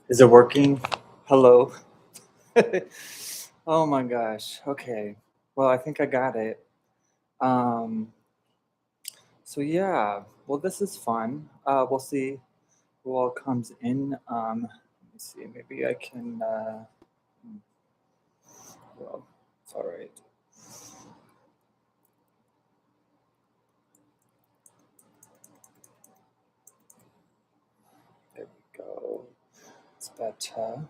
Is it working? Hello. Oh my gosh. Okay. Well, I think I got it. Um, so yeah. Well, this is fun. We'll see who all comes in. Let me see. Maybe I can. Hmm, well, it's all right. There we go. It's better.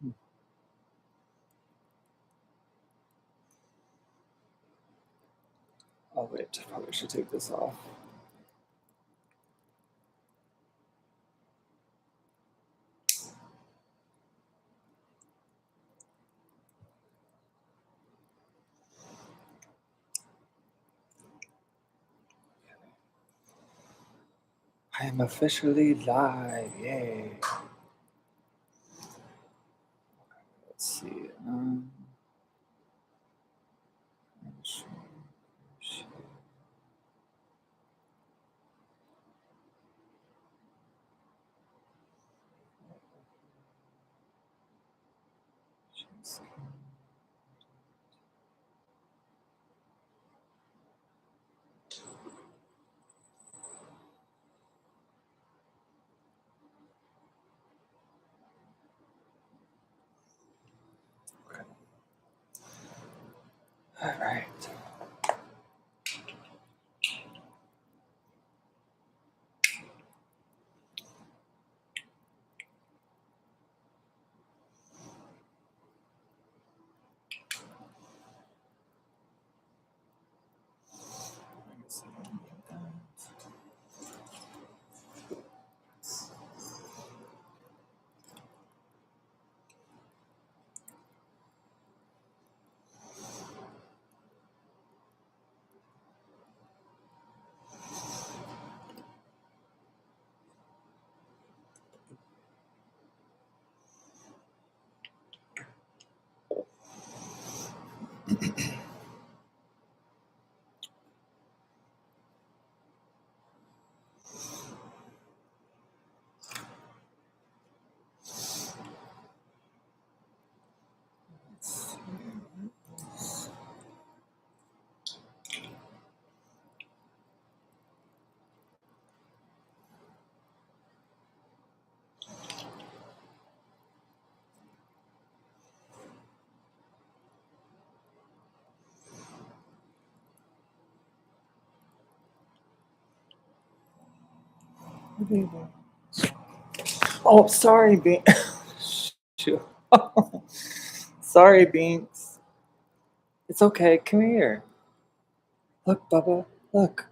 Hmm. Oh wait. Probably should take this off. I am officially live. Yay. Let's see. All right. Oh, sorry, Shoot. Sorry, Binks. It's okay. Come here. Look, Bubba. Look.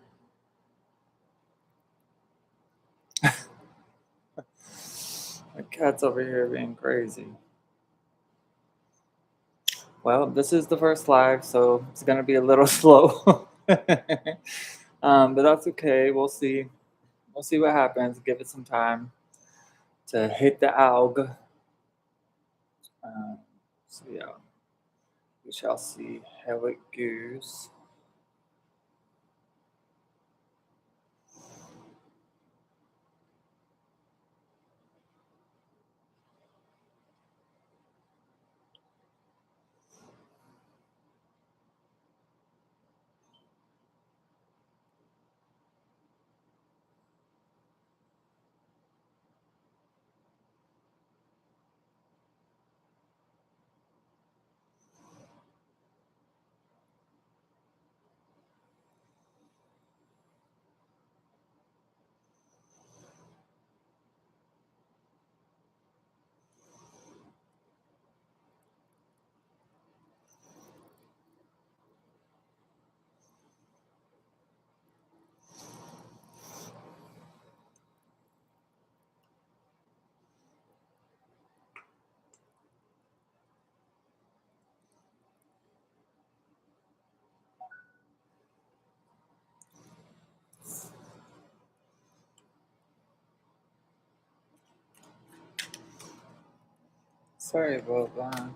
My cat's over here being crazy. Well, this is the first live, so it's gonna be a little slow. But that's okay. We'll see. We'll see what happens. Give it some time to hit the alg. Um, so yeah, we shall see how it goes. Sorry about that.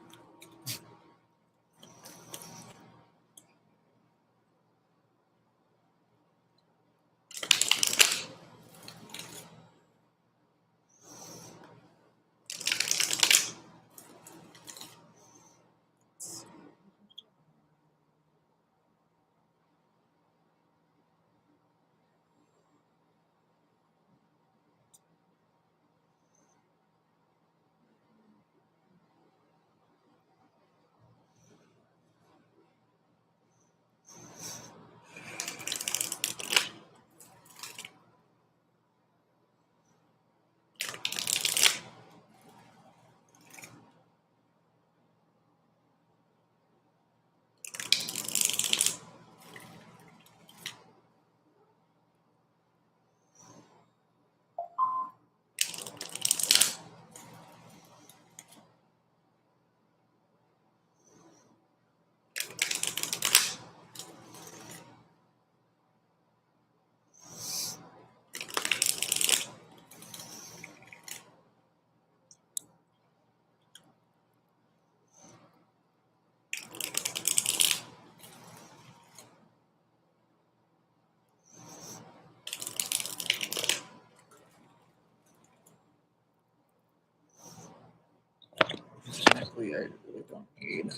Hopefully, I really don't need.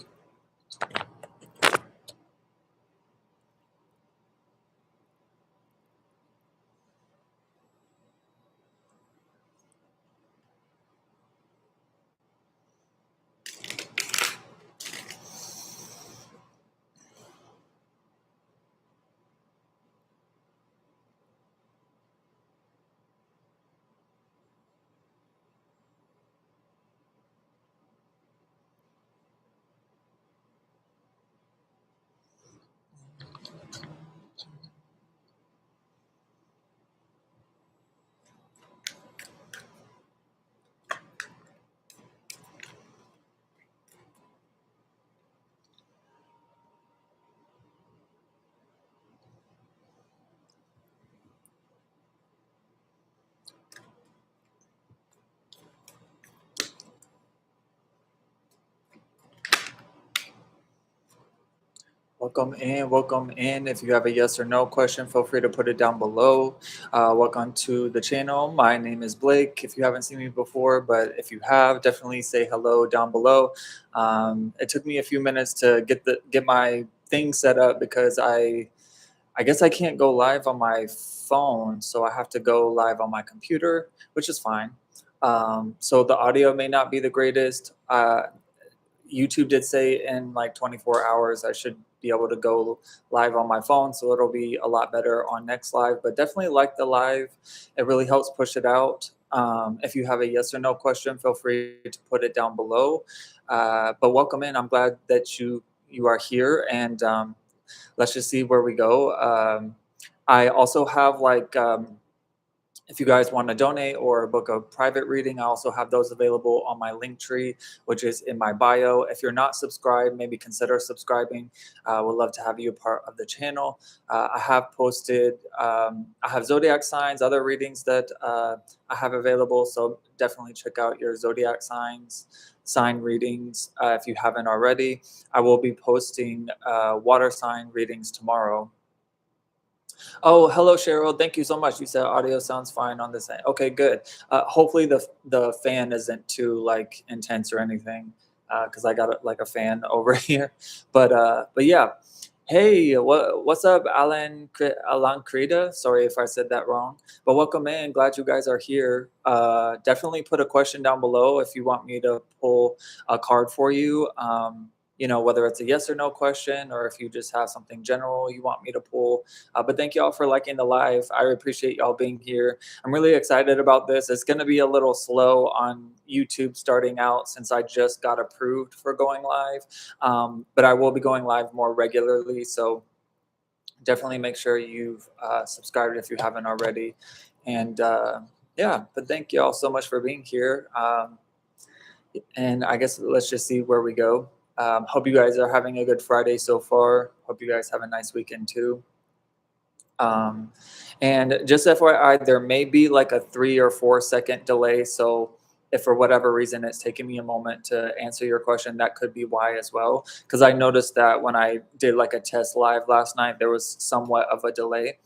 Welcome in, welcome in. If you have a yes or no question, feel free to put it down below. Welcome to the channel. My name is Blake. If you haven't seen me before, but if you have, definitely say hello down below. It took me a few minutes to get my thing set up because I guess I can't go live on my phone, so I have to go live on my computer, which is fine. So the audio may not be the greatest. YouTube did say in like 24 hours I should be able to go live on my phone, so it'll be a lot better on next live. But definitely like the live; it really helps push it out. If you have a yes or no question, feel free to put it down below. But welcome in. I'm glad that you are here, and let's just see where we go. I also have like if you guys want to donate or book a private reading, I also have those available on my link tree, which is in my bio. If you're not subscribed, maybe consider subscribing. Would love to have you a part of the channel. I have posted, I have zodiac signs, other readings that I have available. So definitely check out your zodiac sign readings if you haven't already. I will be posting water sign readings tomorrow. Oh, hello, Cheryl. Thank you so much. You said audio sounds fine on this end. Okay, good. Hopefully the fan isn't too like intense or anything, because I got like a fan over here. But yeah. Hey, what's up, Alan Krita? Sorry if I said that wrong. But welcome in. Glad you guys are here. Definitely put a question down below if you want me to pull a card for you. Whether it's a yes or no question or if you just have something general you want me to pull. But thank you all for liking the live. I appreciate y'all being here. I'm really excited about this. It's going to be a little slow on YouTube starting out since I just got approved for going live. But I will be going live more regularly. So definitely make sure you've subscribed if you haven't already. And yeah, but thank you all so much for being here. And I guess let's just see where we go. Hope you guys are having a good Friday so far. Hope you guys have a nice weekend too. And just FYI, there may be like a 3 or 4 second delay. So if for whatever reason it's taking me a moment to answer your question, that could be why as well. Because I noticed that when I did like a test live last night, there was somewhat of a delay.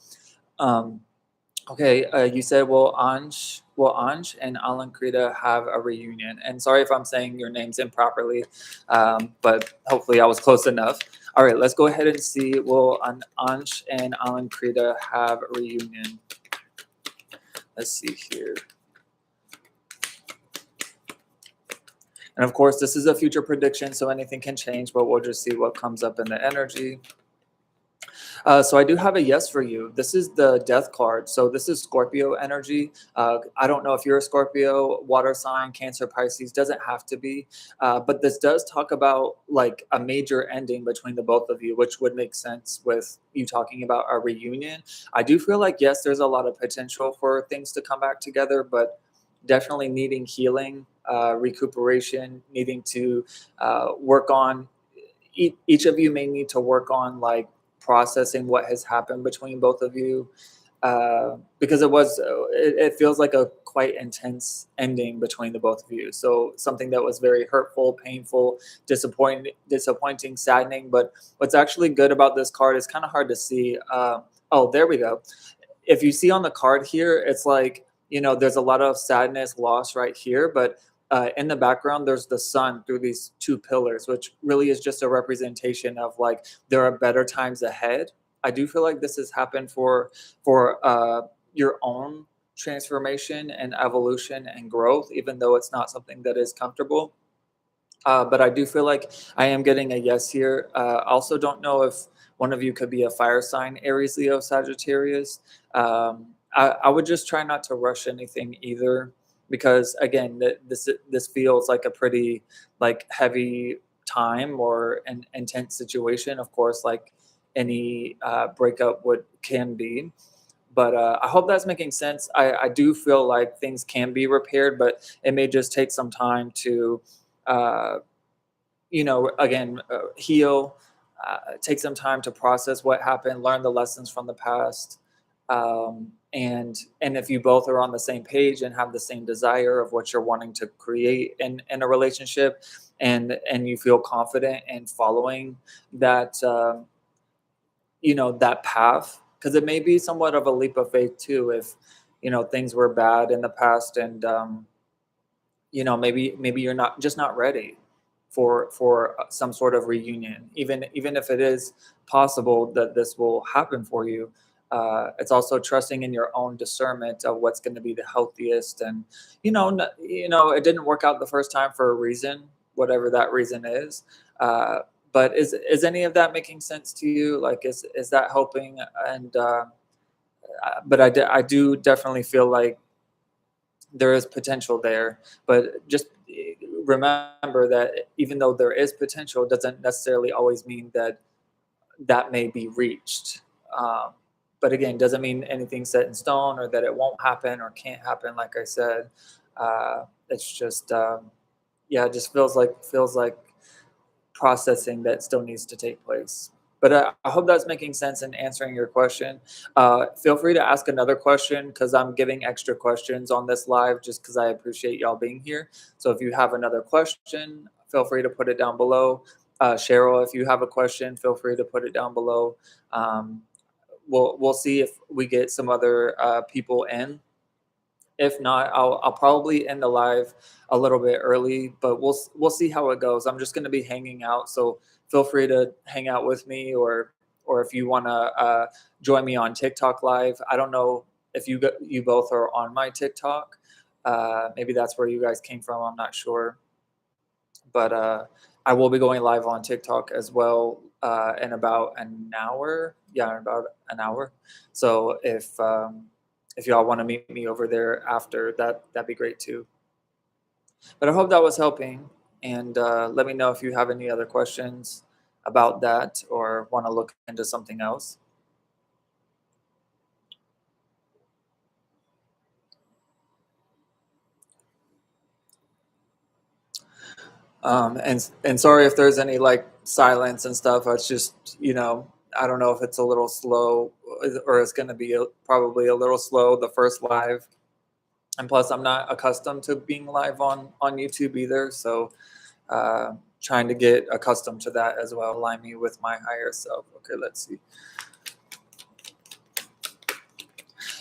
Okay, you said will Anj and Alan Krita have a reunion? And sorry if I'm saying your names improperly, but hopefully I was close enough. All right, let's go ahead and see. Will Anj and Alan Krita have a reunion? Let's see here. And of course, this is a future prediction, so anything can change, but we'll just see what comes up in the energy. So I do have a yes for you. This is the death card. So this is Scorpio energy. I don't know if you're a Scorpio, water sign, Cancer, Pisces, doesn't have to be. But this does talk about like a major ending between the both of you, which would make sense with you talking about a reunion. I do feel like, yes, there's a lot of potential for things to come back together, but definitely needing healing, recuperation, needing to work on, each of you may need to work on like processing what has happened between both of you, because it feels like a quite intense ending between the both of you. So something that was very hurtful, painful, disappointing, saddening. But what's actually good about this card is kind of hard to see. Oh, there we go. If you see on the card here, it's like, there's a lot of sadness, loss right here, but in the background, there's the sun through these two pillars, which really is just a representation of like there are better times ahead. I do feel like this has happened for your own transformation and evolution and growth, even though it's not something that is comfortable. But I do feel like I am getting a yes here. I also don't know if one of you could be a fire sign, Aries, Leo, Sagittarius. I would just try not to rush anything either, because again, this feels like a pretty like heavy time or an intense situation. Of course, like any breakup would can be. But I hope that's making sense. I do feel like things can be repaired, but it may just take some time to uh, again, heal, take some time to process what happened, learn the lessons from the past. And if you both are on the same page and have the same desire of what you're wanting to create in a relationship, and you feel confident in following that, that path, because it may be somewhat of a leap of faith too, if things were bad in the past, and maybe you're not ready for some sort of reunion, even if it is possible that this will happen for you. It's also trusting in your own discernment of what's going to be the healthiest, and it didn't work out the first time for a reason, whatever that reason is. But is any of that making sense to you? Like, is that helping? And but I do definitely feel like there is potential there, but just remember that even though there is potential, doesn't necessarily always mean that that may be reached. Um, but again, doesn't mean anything's set in stone or that it won't happen or can't happen. Like I said, it's just yeah, it just feels like processing that still needs to take place. But I hope that's making sense and answering your question. Feel free to ask another question, because I'm giving extra questions on this live just because I appreciate y'all being here. So if you have another question, feel free to put it down below. Cheryl, if you have a question, feel free to put it down below. Um, we'll see if we get some other people in. If not, I'll probably end the live a little bit early, but we'll see how it goes. I'm just going to be hanging out, so feel free to hang out with me, or if you want to join me on TikTok live. I don't know if you both are on my TikTok. Maybe that's where you guys came from. I'm not sure, but I will be going live on TikTok as well in about an hour. Yeah, in about an hour. So if y'all want to meet me over there after that, that'd be great too. But I hope that was helping, and let me know if you have any other questions about that or want to look into something else. And sorry if there's any like silence and stuff. It's just I don't know if it's a little slow, or it's going to be probably a little slow the first live, and plus I'm not accustomed to being live on YouTube either, so trying to get accustomed to that as well. Align me with my higher self. Okay, let's see.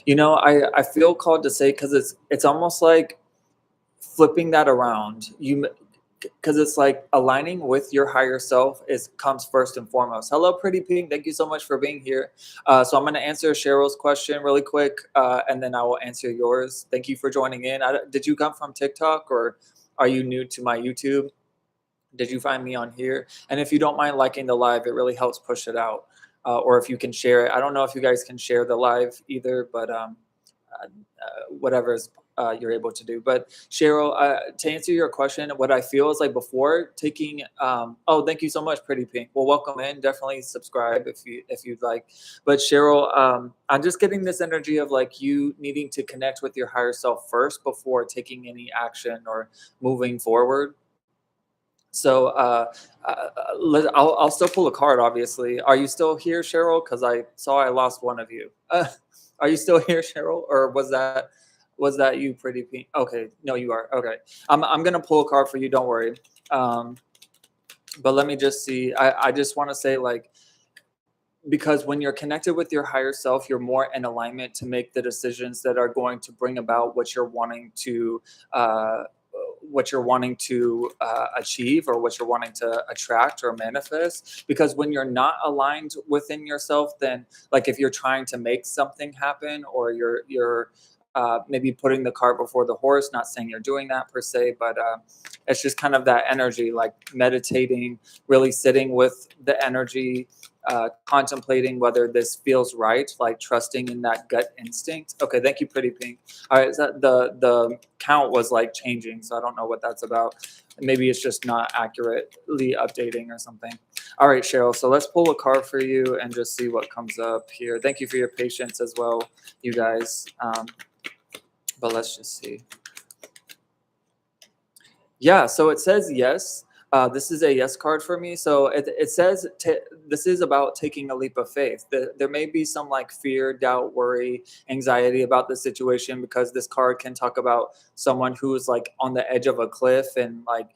I feel called to say, because it's almost like flipping that around. Because it's like aligning with your higher self comes first and foremost. Hello, pretty pink. Thank you so much for being here. So I'm going to answer Cheryl's question really quick, and then I will answer yours. Thank you for joining in. Did you come from TikTok, or are you new to my YouTube? Did you find me on here? And if you don't mind liking the live, it really helps push it out. Or if you can share it. I don't know if you guys can share the live either, but whatever you're able to do. But Cheryl, to answer your question, what I feel is like before taking, oh, thank you so much, Pretty Pink. Well, welcome in. Definitely subscribe if you'd like. But Cheryl, I'm just getting this energy of like you needing to connect with your higher self first before taking any action or moving forward. So I'll still pull a card, obviously. Are you still here, Cheryl? Because I saw I lost one of you. Are you still here, Cheryl? Or was that you, Pretty Pink? Okay, no, you are. Okay, I'm gonna pull a card for you. Don't worry. But let me just see. I just want to say, like, because when you're connected with your higher self, you're more in alignment to make the decisions that are going to bring about what you're wanting to what you're wanting to achieve or what you're wanting to attract or manifest. Because when you're not aligned within yourself, then like if you're trying to make something happen, or you're maybe putting the cart before the horse. Not saying you're doing that per se, but it's just kind of that energy, like meditating, really sitting with the energy, contemplating whether this feels right, like trusting in that gut instinct. Okay, thank you, Pretty Pink. All right, is that the count was like changing, so I don't know what that's about. Maybe it's just not accurately updating or something. All right, Cheryl. So let's pull a card for you and just see what comes up here. Thank you for your patience as well, you guys. But let's just see. Yeah, so it says yes. This is a yes card for me. So it says this is about taking a leap of faith. There may be some like fear, doubt, worry, anxiety about the situation, because this card can talk about someone who is like on the edge of a cliff and like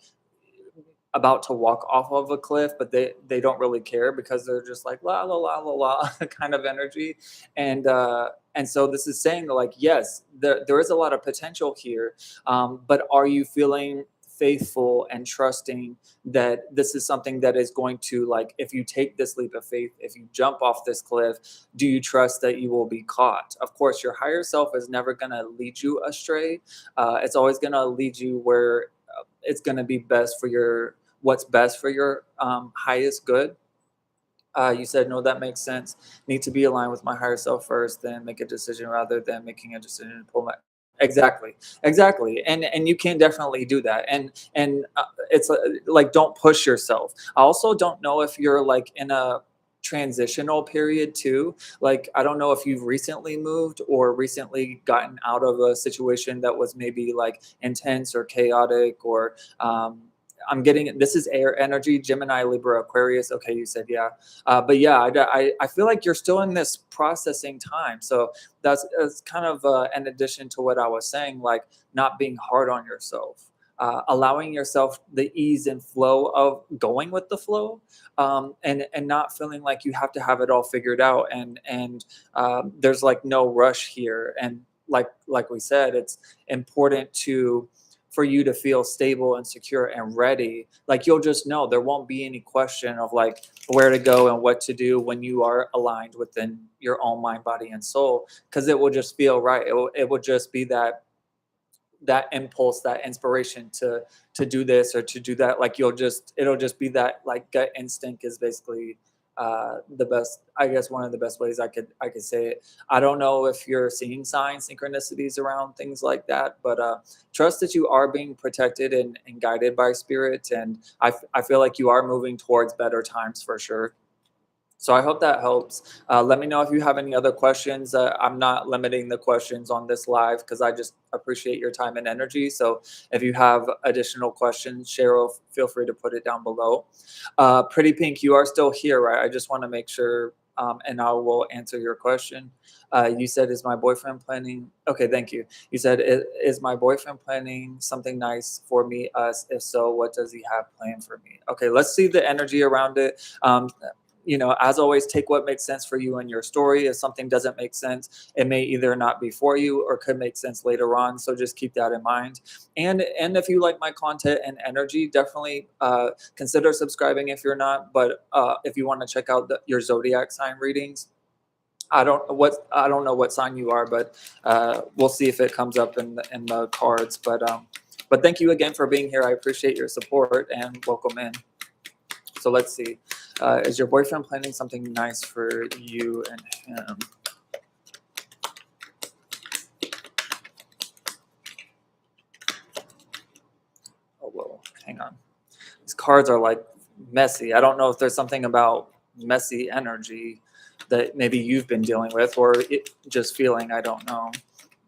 about to walk off of a cliff, but they don't really care because they're just like la la la la la kind of energy. And so this is saying that, like, yes, there is a lot of potential here, but are you feeling faithful and trusting that this is something that is going to, like, if you take this leap of faith, if you jump off this cliff, do you trust that you will be caught? Of course, your higher self is never going to lead you astray. It's always going to lead you where it's going to be best for your what's best for your highest good. You said, no, that makes sense. Need to be aligned with my higher self first, then make a decision rather than making a decision to pull my. Exactly, exactly, and you can definitely do that, and it's like, don't push yourself. I also don't know if you're like in a transitional period too. Like, I don't know if you've recently moved or recently gotten out of a situation that was maybe like intense or chaotic, or I'm getting, this is air energy, Gemini, Libra, Aquarius. Okay, you said yeah. But yeah, I feel like you're still in this processing time. So that's kind of in addition to what I was saying, like not being hard on yourself. Allowing yourself the ease and flow of going with the flow, and not feeling like you have to have it all figured out, and there's like no rush here. And like we said, it's important to for you to feel stable and secure and ready. Like, you'll just know, there won't be any question of like where to go and what to do when you are aligned within your own mind, body, and soul, because it will just feel right. It will just be that impulse, that inspiration to do this or to do that. Like, it'll just be that like gut instinct is basically the best, I guess, one of the best ways I could say it. I don't know if you're seeing signs, synchronicities around things like that, but trust that you are being protected and guided by spirit, and I feel like you are moving towards better times for sure. So I hope that helps. Let me know if you have any other questions. I'm not limiting the questions on this live because I just appreciate your time and energy. So if you have additional questions, Cheryl, feel free to put it down below. Pretty Pink, you are still here, right? I just want to make sure, and I will answer your question. You said, is my boyfriend planning? Okay, thank you. You said, is my boyfriend planning something nice for me, us? If so, what does he have planned for me? Okay, let's see the energy around it. As always, take what makes sense for you and your story. If something doesn't make sense, it may either not be for you or could make sense later on. So just keep that in mind. And if you like my content and energy, definitely consider subscribing if you're not. But if you want to check out your zodiac sign readings, I don't know what sign you are, but we'll see if it comes up in the cards. But thank you again for being here. I appreciate your support and welcome in. So let's see. Is your boyfriend planning something nice for you and him? Oh, whoa, hang on. These cards are like messy. I don't know if there's something about messy energy that maybe you've been dealing with, or just feeling. I don't know.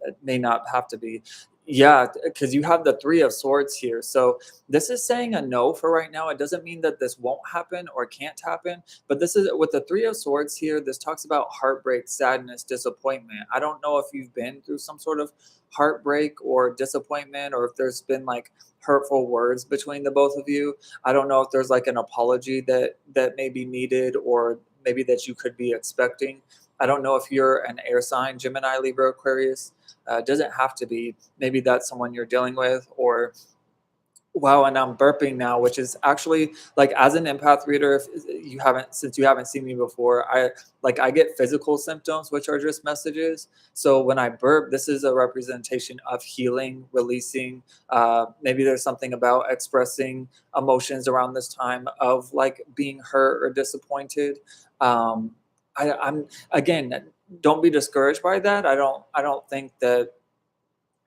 It may not have to be. Yeah, because you have the Three of Swords here. So this is saying a no for right now. It doesn't mean that this won't happen or can't happen, but this is with the Three of Swords here. This talks about heartbreak, sadness, disappointment. I don't know if you've been through some sort of heartbreak or disappointment, or if there's been like hurtful words between the both of you. I don't know if there's like an apology that may be needed, or maybe that you could be expecting. I don't know if you're an air sign, Gemini, Libra, Aquarius. Doesn't have to be. Maybe that's someone you're dealing with, or Wow, and I'm burping now, which is actually like as an empath reader, if you haven't since you haven't seen me before, I get physical symptoms, which are just messages. So when I burp, this is a representation of healing, releasing. Maybe there's something about expressing emotions around this time of like being hurt or disappointed. I'm again, don't be discouraged by that. I don't think that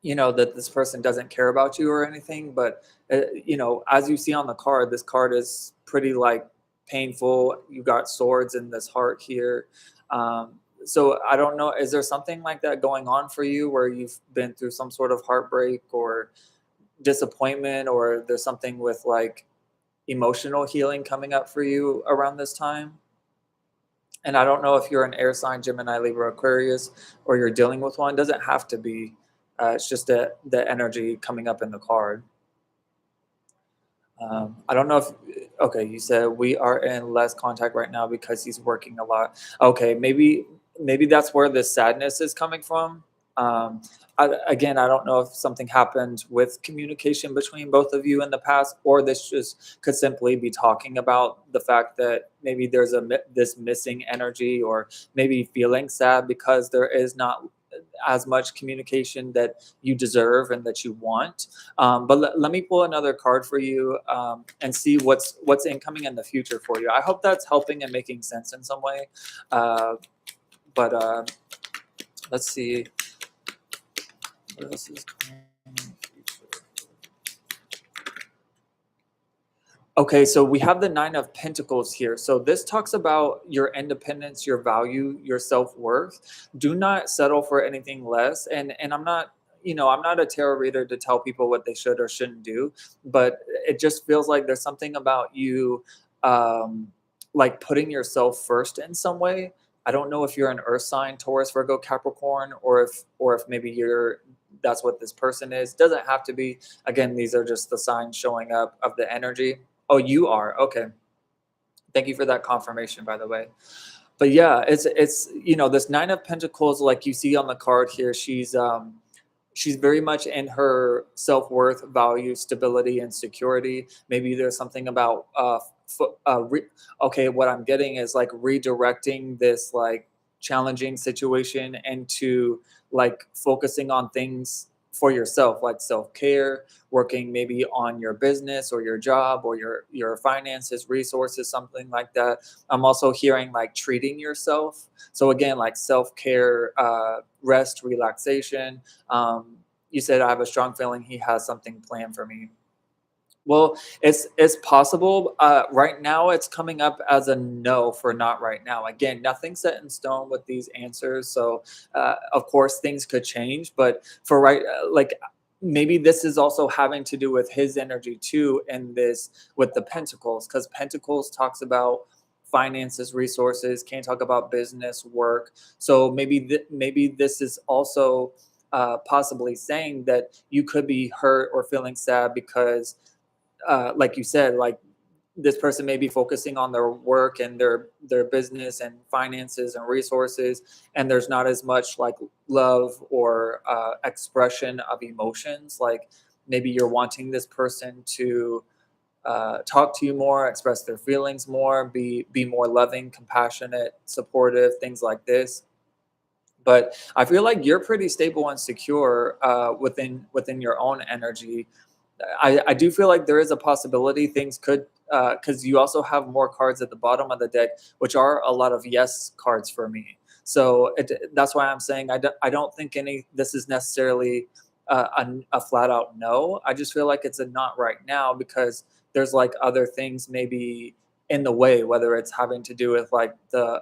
that this person doesn't care about you or anything, but as you see on the card, this card is pretty like painful. You got swords in this heart here. So I don't know, is there something like that going on for you where you've been through some sort of heartbreak or disappointment, or there's something with like emotional healing coming up for you around this time? And I don't know if you're an air sign, Gemini, Libra, Aquarius, or you're dealing with one. It doesn't have to be. It's just the energy coming up in the card. I don't know if okay, you said we are in less contact right now because he's working a lot. Okay, maybe that's where the sadness is coming from. Um, again, I don't know if something happened with communication between both of you in the past, or this just could simply be talking about the fact that maybe there's this missing energy, or maybe feeling sad because there is not as much communication that you deserve and that you want. But let me pull another card for you, and see what's incoming in the future for you. I hope that's helping and making sense in some way. Uh, but let's see what else is coming in the future. Okay, so we have the Nine of Pentacles here. So this talks about your independence, your value, your self-worth. Do not settle for anything less. And I'm not a tarot reader to tell people what they should or shouldn't do, but it just feels like there's something about you, um, like putting yourself first in some way. I don't know if you're an earth sign, Taurus, Virgo, Capricorn, or if maybe that's what this person is. Doesn't have to be. Again, these are just the signs showing up of the energy. Oh, you are? Okay. Thank you for that confirmation, by the way. But yeah, it's this Nine of Pentacles, like you see on the card here, she's very much in her self-worth, value, stability, and security. Maybe there's something about okay, what I'm getting is like redirecting this like challenging situation into like focusing on things for yourself, like self-care, working maybe on your business or your job or your finances, resources, something like that. I'm also hearing like treating yourself. So again, like self-care, rest, relaxation. You said I have a strong feeling he has something planned for me. Well, it's possible. Right now, it's coming up as a no for not right now. Again, nothing set in stone with these answers, so of course things could change. But for right, like maybe this is also having to do with his energy too, and this with the Pentacles, because Pentacles talks about finances, resources, can't talk about business, work. So maybe this is also possibly saying that you could be hurt or feeling sad because like you said, like this person may be focusing on their work and their business and finances and resources, and there's not as much like love or expression of emotions. Like maybe you're wanting this person to talk to you more, express their feelings more, be more loving, compassionate, supportive, things like this. But I feel like you're pretty stable and secure within your own energy. I do feel like there is a possibility things could, because you also have more cards at the bottom of the deck, which are a lot of yes cards for me. So that's why I'm saying I don't think any this is necessarily a flat out no. I just feel like it's a not right now because there's like other things maybe in the way, whether it's having to do with like the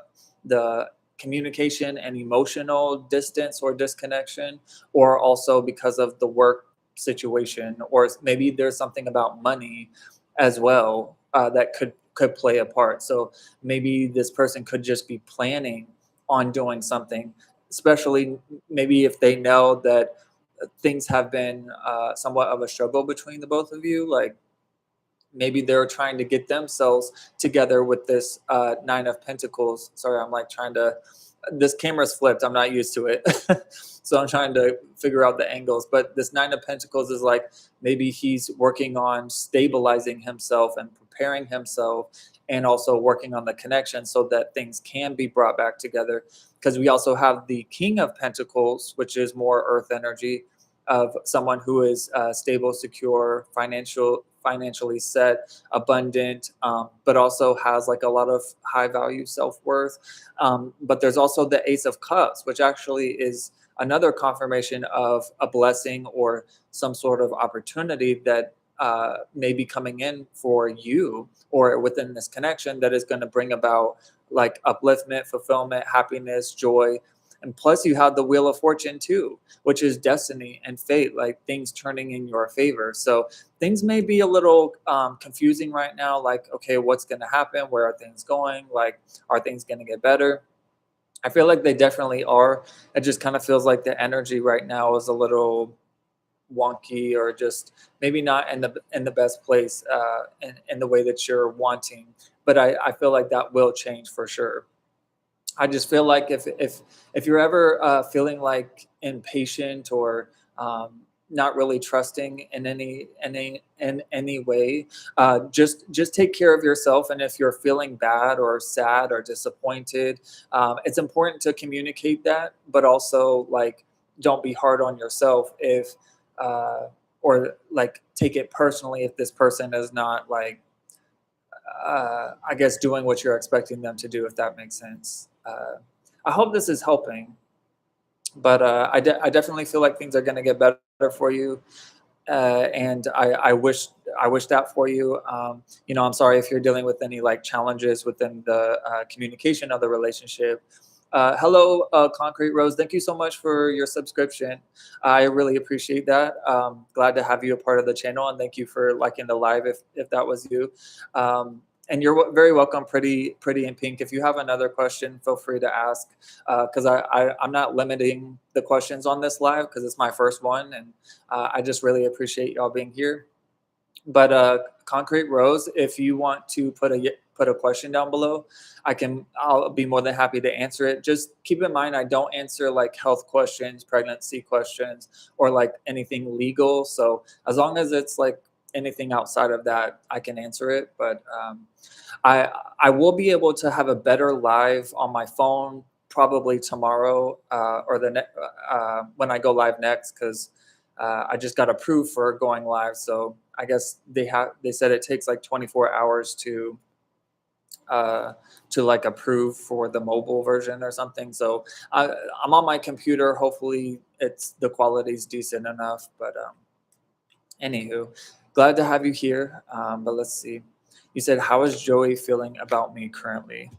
communication and emotional distance or disconnection, or also because of the work situation, or maybe there's something about money as well that could play a part. So maybe this person could just be planning on doing something, especially maybe if they know that things have been somewhat of a struggle between the both of you. Like maybe they're trying to get themselves together with this Nine of Pentacles. Sorry, I'm like trying to. This camera's flipped. I'm not used to it, so I'm trying to figure out the angles. But this Nine of Pentacles is like maybe he's working on stabilizing himself and preparing himself, and also working on the connection so that things can be brought back together. Because we also have the King of Pentacles, which is more Earth energy, of someone who is stable, secure, financially set, abundant, but also has like a lot of high value self worth. But there's also the Ace of Cups, which actually is another confirmation of a blessing or some sort of opportunity that may be coming in for you or within this connection that is going to bring about like upliftment, fulfillment, happiness, joy. And plus, you have the Wheel of Fortune too, which is destiny and fate, like things turning in your favor. So things may be a little confusing right now. Like, okay, what's going to happen? Where are things going? Like, are things going to get better? I feel like they definitely are. It just kind of feels like the energy right now is a little wonky, or just maybe not in the best place in the way that you're wanting. But I feel like that will change for sure. I just feel like if you're ever feeling like impatient or not really trusting in any way, just take care of yourself. And if you're feeling bad or sad or disappointed, it's important to communicate that, but also like don't be hard on yourself if or like take it personally if this person is not like I guess doing what you're expecting them to do, if that makes sense. I hope this is helping, but I definitely feel like things are going to get better for you, and I wish that for you. I'm sorry if you're dealing with any like challenges within the communication of the relationship. Hello, Concrete Rose. Thank you so much for your subscription. I really appreciate that. Glad to have you a part of the channel, and thank you for liking the live if that was you. And you're very welcome, pretty in pink. If you have another question, feel free to ask, because I'm not limiting the questions on this live because it's my first one, and I just really appreciate y'all being here. But Concrete Rose, if you want to put a question down below, I'll be more than happy to answer it. Just keep in mind I don't answer like health questions, pregnancy questions, or like anything legal. So as long as it's like anything outside of that, I can answer it. But I will be able to have a better live on my phone probably tomorrow or when I go live next, because I just got approved for going live. So I guess they said it takes like 24 hours to like approve for the mobile version or something. So I'm on my computer. Hopefully the quality's decent enough. But anywho, glad to have you here. But let's see. You said, how is Joey feeling about me currently?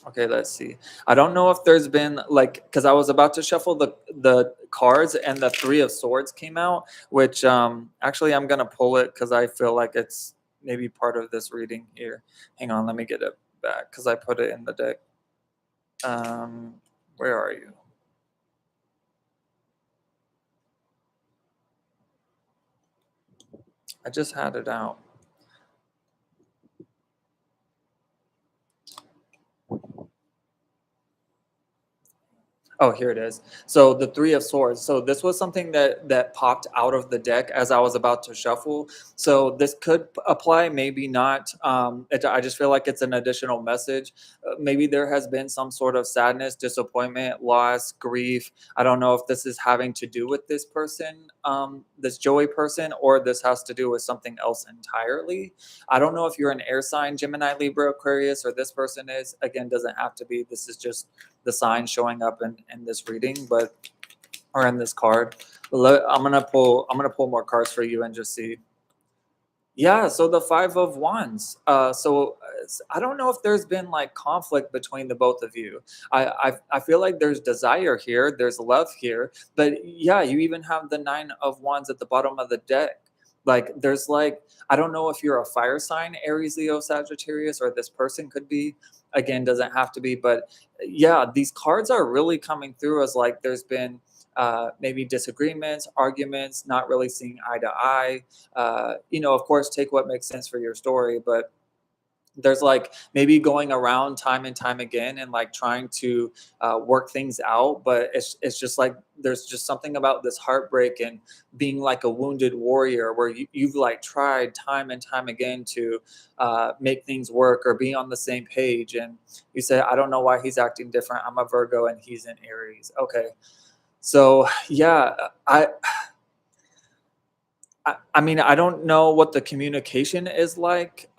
Okay, let's see. I don't know if there's been like, because I was about to shuffle the cards and the Three of Swords came out, which actually I'm gonna pull it because I feel like it's maybe part of this reading here. Hang on, let me get it back because I put it in the deck. Where are you? I just had it out. Oh, here it is. So the Three of Swords. So this was something that popped out of the deck as I was about to shuffle. So this could apply, maybe not. I just feel like it's an additional message. Maybe there has been some sort of sadness, disappointment, loss, grief. I don't know if this is having to do with this person, this Joey person, or this has to do with something else entirely. I don't know if you're an air sign, Gemini, Libra, Aquarius, or this person is. Again, doesn't have to be. This is just the sign showing up in this reading, but or in this card. I'm gonna pull more cards for you and just see. Yeah, so the Five of Wands. I don't know if there's been like conflict between the both of you. I feel like there's desire here, there's love here, but yeah, you even have the Nine of Wands at the bottom of the deck. Like there's like, I don't know if you're a fire sign, Aries, Leo, Sagittarius, or this person could be. Again, doesn't have to be, but yeah, these cards are really coming through as like there's been maybe disagreements, arguments, not really seeing eye to eye. Of course, take what makes sense for your story, but there's like maybe going around time and time again and like trying to work things out, but it's just like there's just something about this heartbreak and being like a wounded warrior where you've like tried time and time again to make things work or be on the same page, and you say, I don't know why he's acting different, I'm a Virgo and he's in Aries. Okay, so yeah, I mean, I don't know what the communication is like.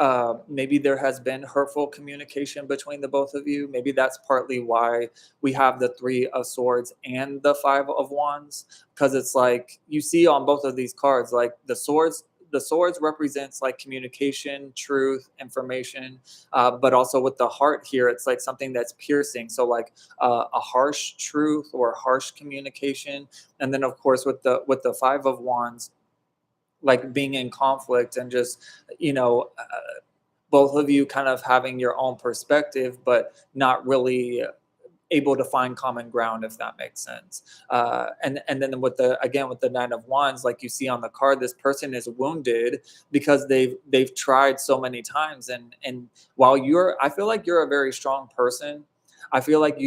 Maybe there has been hurtful communication between the both of you. Maybe that's partly why we have the Three of Swords and the Five of Wands, because it's like you see on both of these cards, like the swords. The swords represents like communication, truth, information, but also with the heart here, it's like something that's piercing. So like a harsh truth or harsh communication, and then of course with the Five of Wands, like being in conflict and just you know both of you kind of having your own perspective but not really able to find common ground, if that makes sense. And then with the again with the Nine of Wands, like you see on the card, this person is wounded because they've tried so many times, and while I feel like you're a very strong person. I feel like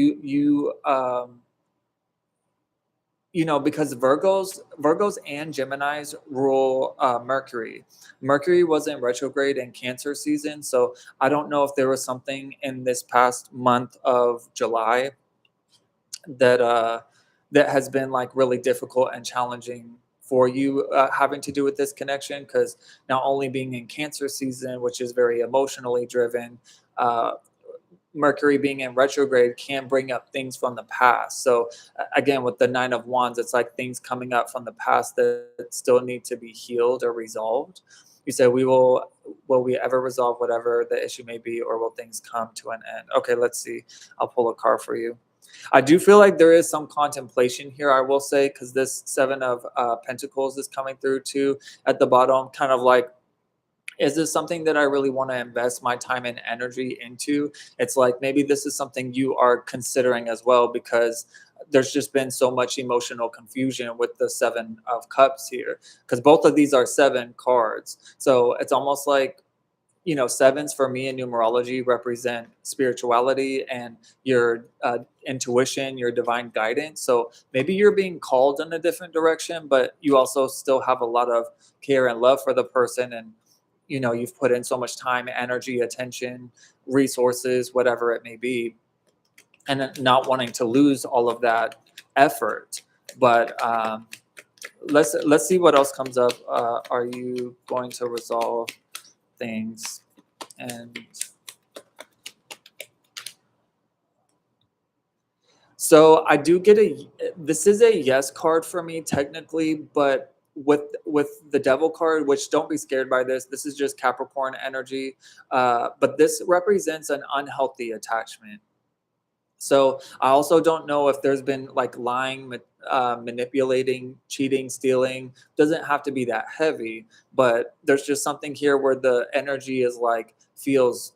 because Virgos and Geminis rule Mercury. Mercury was in retrograde in Cancer season, so I don't know if there was something in this past month of July that that has been like really difficult and challenging for you, having to do with this connection, because not only being in Cancer season, which is very emotionally driven, uh, Mercury being in retrograde can bring up things from the past. So again, with the Nine of Wands, it's like things coming up from the past that still need to be healed or resolved. You said will we ever resolve whatever the issue may be, or will things come to an end? Okay, let's see. I'll pull a card for you. I do feel like there is some contemplation here, I will say, because this Seven of Pentacles is coming through too at the bottom, kind of like, is this something that I really want to invest my time and energy into? It's like maybe this is something you are considering as well, because there's just been so much emotional confusion with the Seven of Cups here, because both of these are seven cards. So it's almost like, sevens for me in numerology represent spirituality and your intuition, your divine guidance. So maybe you're being called in a different direction, but you also still have a lot of care and love for the person, and you've put in so much time, energy, attention, resources, whatever it may be, and then not wanting to lose all of that effort. But let's see what else comes up. Are you going to resolve things? And so I do get this is a yes card for me technically, but with the Devil card, which don't be scared by this. This is just Capricorn energy, but this represents an unhealthy attachment. So I also don't know if there's been like lying, manipulating, cheating, stealing. Doesn't have to be that heavy, but there's just something here where the energy is like feels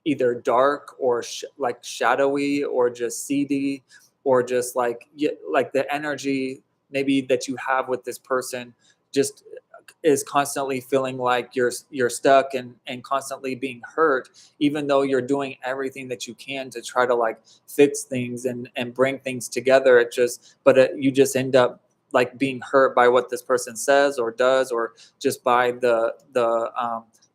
either dark or like shadowy or just seedy, or just like like the energy maybe that you have with this person just is constantly feeling like you're stuck and constantly being hurt, even though you're doing everything that you can to try to like fix things and bring things together. You just end up like being hurt by what this person says or does, or just by the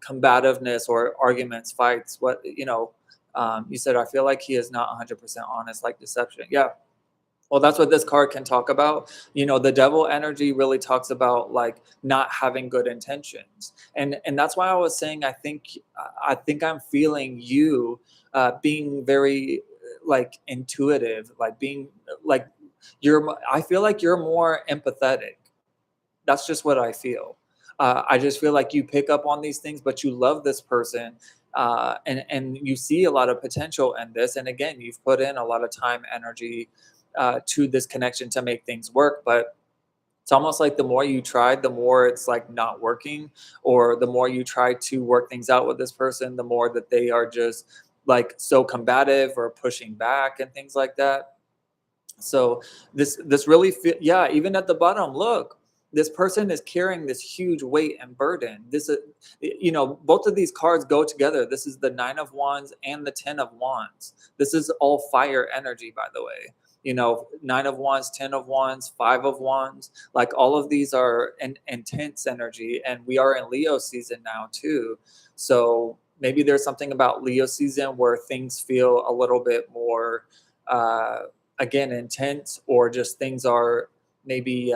combativeness or arguments, fights, you said, I feel like he is not 100% honest, like deception. Yeah, well, that's what this card can talk about. The Devil energy really talks about like not having good intentions, and that's why I was saying I think I'm feeling you being very like intuitive, like being like I feel like you're more empathetic. That's just what I feel. I just feel like you pick up on these things, but you love this person, and you see a lot of potential in this. And again, you've put in a lot of time, energy to this connection to make things work. But it's almost like the more you try, the more it's like not working, or the more you try to work things out with this person, the more that they are just like so combative or pushing back and things like that. So this really yeah, even at the bottom, look, this person is carrying this huge weight and burden. This is, both of these cards go together. This is the 9 of Wands and the 10 of Wands. This is all fire energy, by the way. 9 of Wands, 10 of Wands, 5 of Wands. Like all of these are an intense energy, and we are in Leo season now too. So maybe there's something about Leo season where things feel a little bit more. Uh, Again, intense, or just things are maybe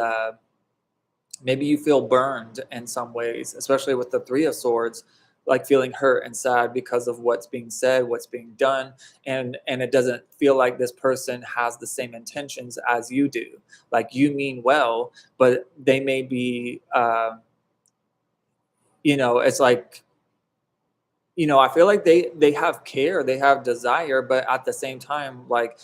maybe you feel burned in some ways, especially with the 3 of Swords, like feeling hurt and sad because of what's being said, what's being done, and it doesn't feel like this person has the same intentions as you do. Like you mean well, but they may be it's like, I feel like they have care, they have desire, but at the same time, like,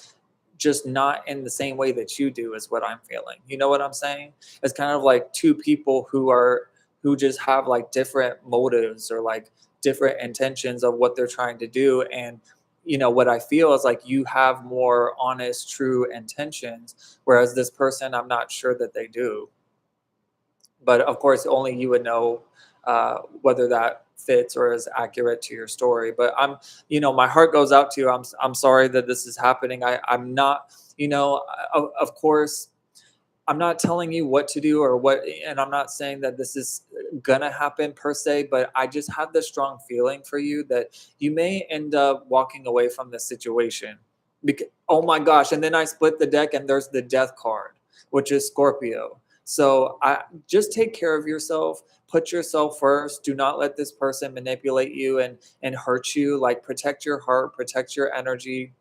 just not in the same way that you do is what I'm feeling. You know what I'm saying? It's kind of like two people who just have like different motives, or like different intentions of what they're trying to do. And what I feel is like you have more honest, true intentions, whereas this person, I'm not sure that they do. But of course, only you would know whether that fits or is accurate to your story. But my heart goes out to you. I'm sorry that this is happening. I'm not, of course, I'm not telling you what to do or what, and I'm not saying that this is gonna happen per se, but I just have this strong feeling for you that you may end up walking away from this situation. Oh my gosh! And then I split the deck, and there's the Death card, which is Scorpio. So I just take care of yourself. Put yourself first. Do not let this person manipulate you and hurt you. Like, protect your heart, protect your energy.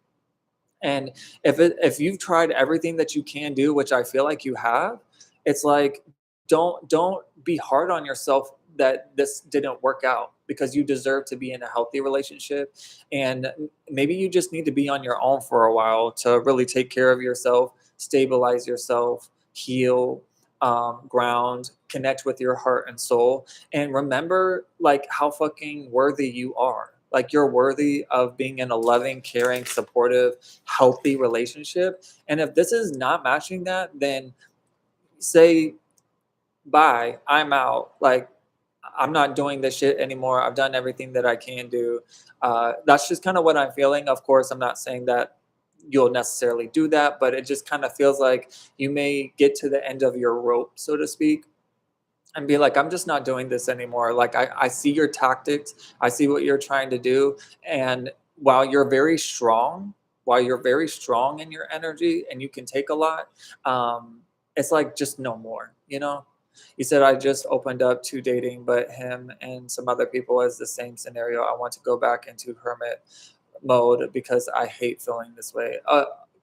And if you've tried everything that you can do, which I feel like you have, it's like, don't be hard on yourself that this didn't work out, because you deserve to be in a healthy relationship. And maybe you just need to be on your own for a while to really take care of yourself, stabilize yourself, heal, ground, connect with your heart and soul, and remember like how fucking worthy you are. Like, you're worthy of being in a loving, caring, supportive, healthy relationship. And if this is not matching that, then say bye, I'm out. Like, I'm not doing this shit anymore. I've done everything that I can do. That's just kind of what I'm feeling. Of course, I'm not saying that you'll necessarily do that, but it just kind of feels like you may get to the end of your rope, so to speak, and be like, I'm just not doing this anymore. Like, I see your tactics, I see what you're trying to do. And while you're very strong, while you're very strong in your energy and you can take a lot, it's like, just no more, You said, I just opened up to dating, but him and some other people as the same scenario. I want to go back into hermit mode because I hate feeling this way.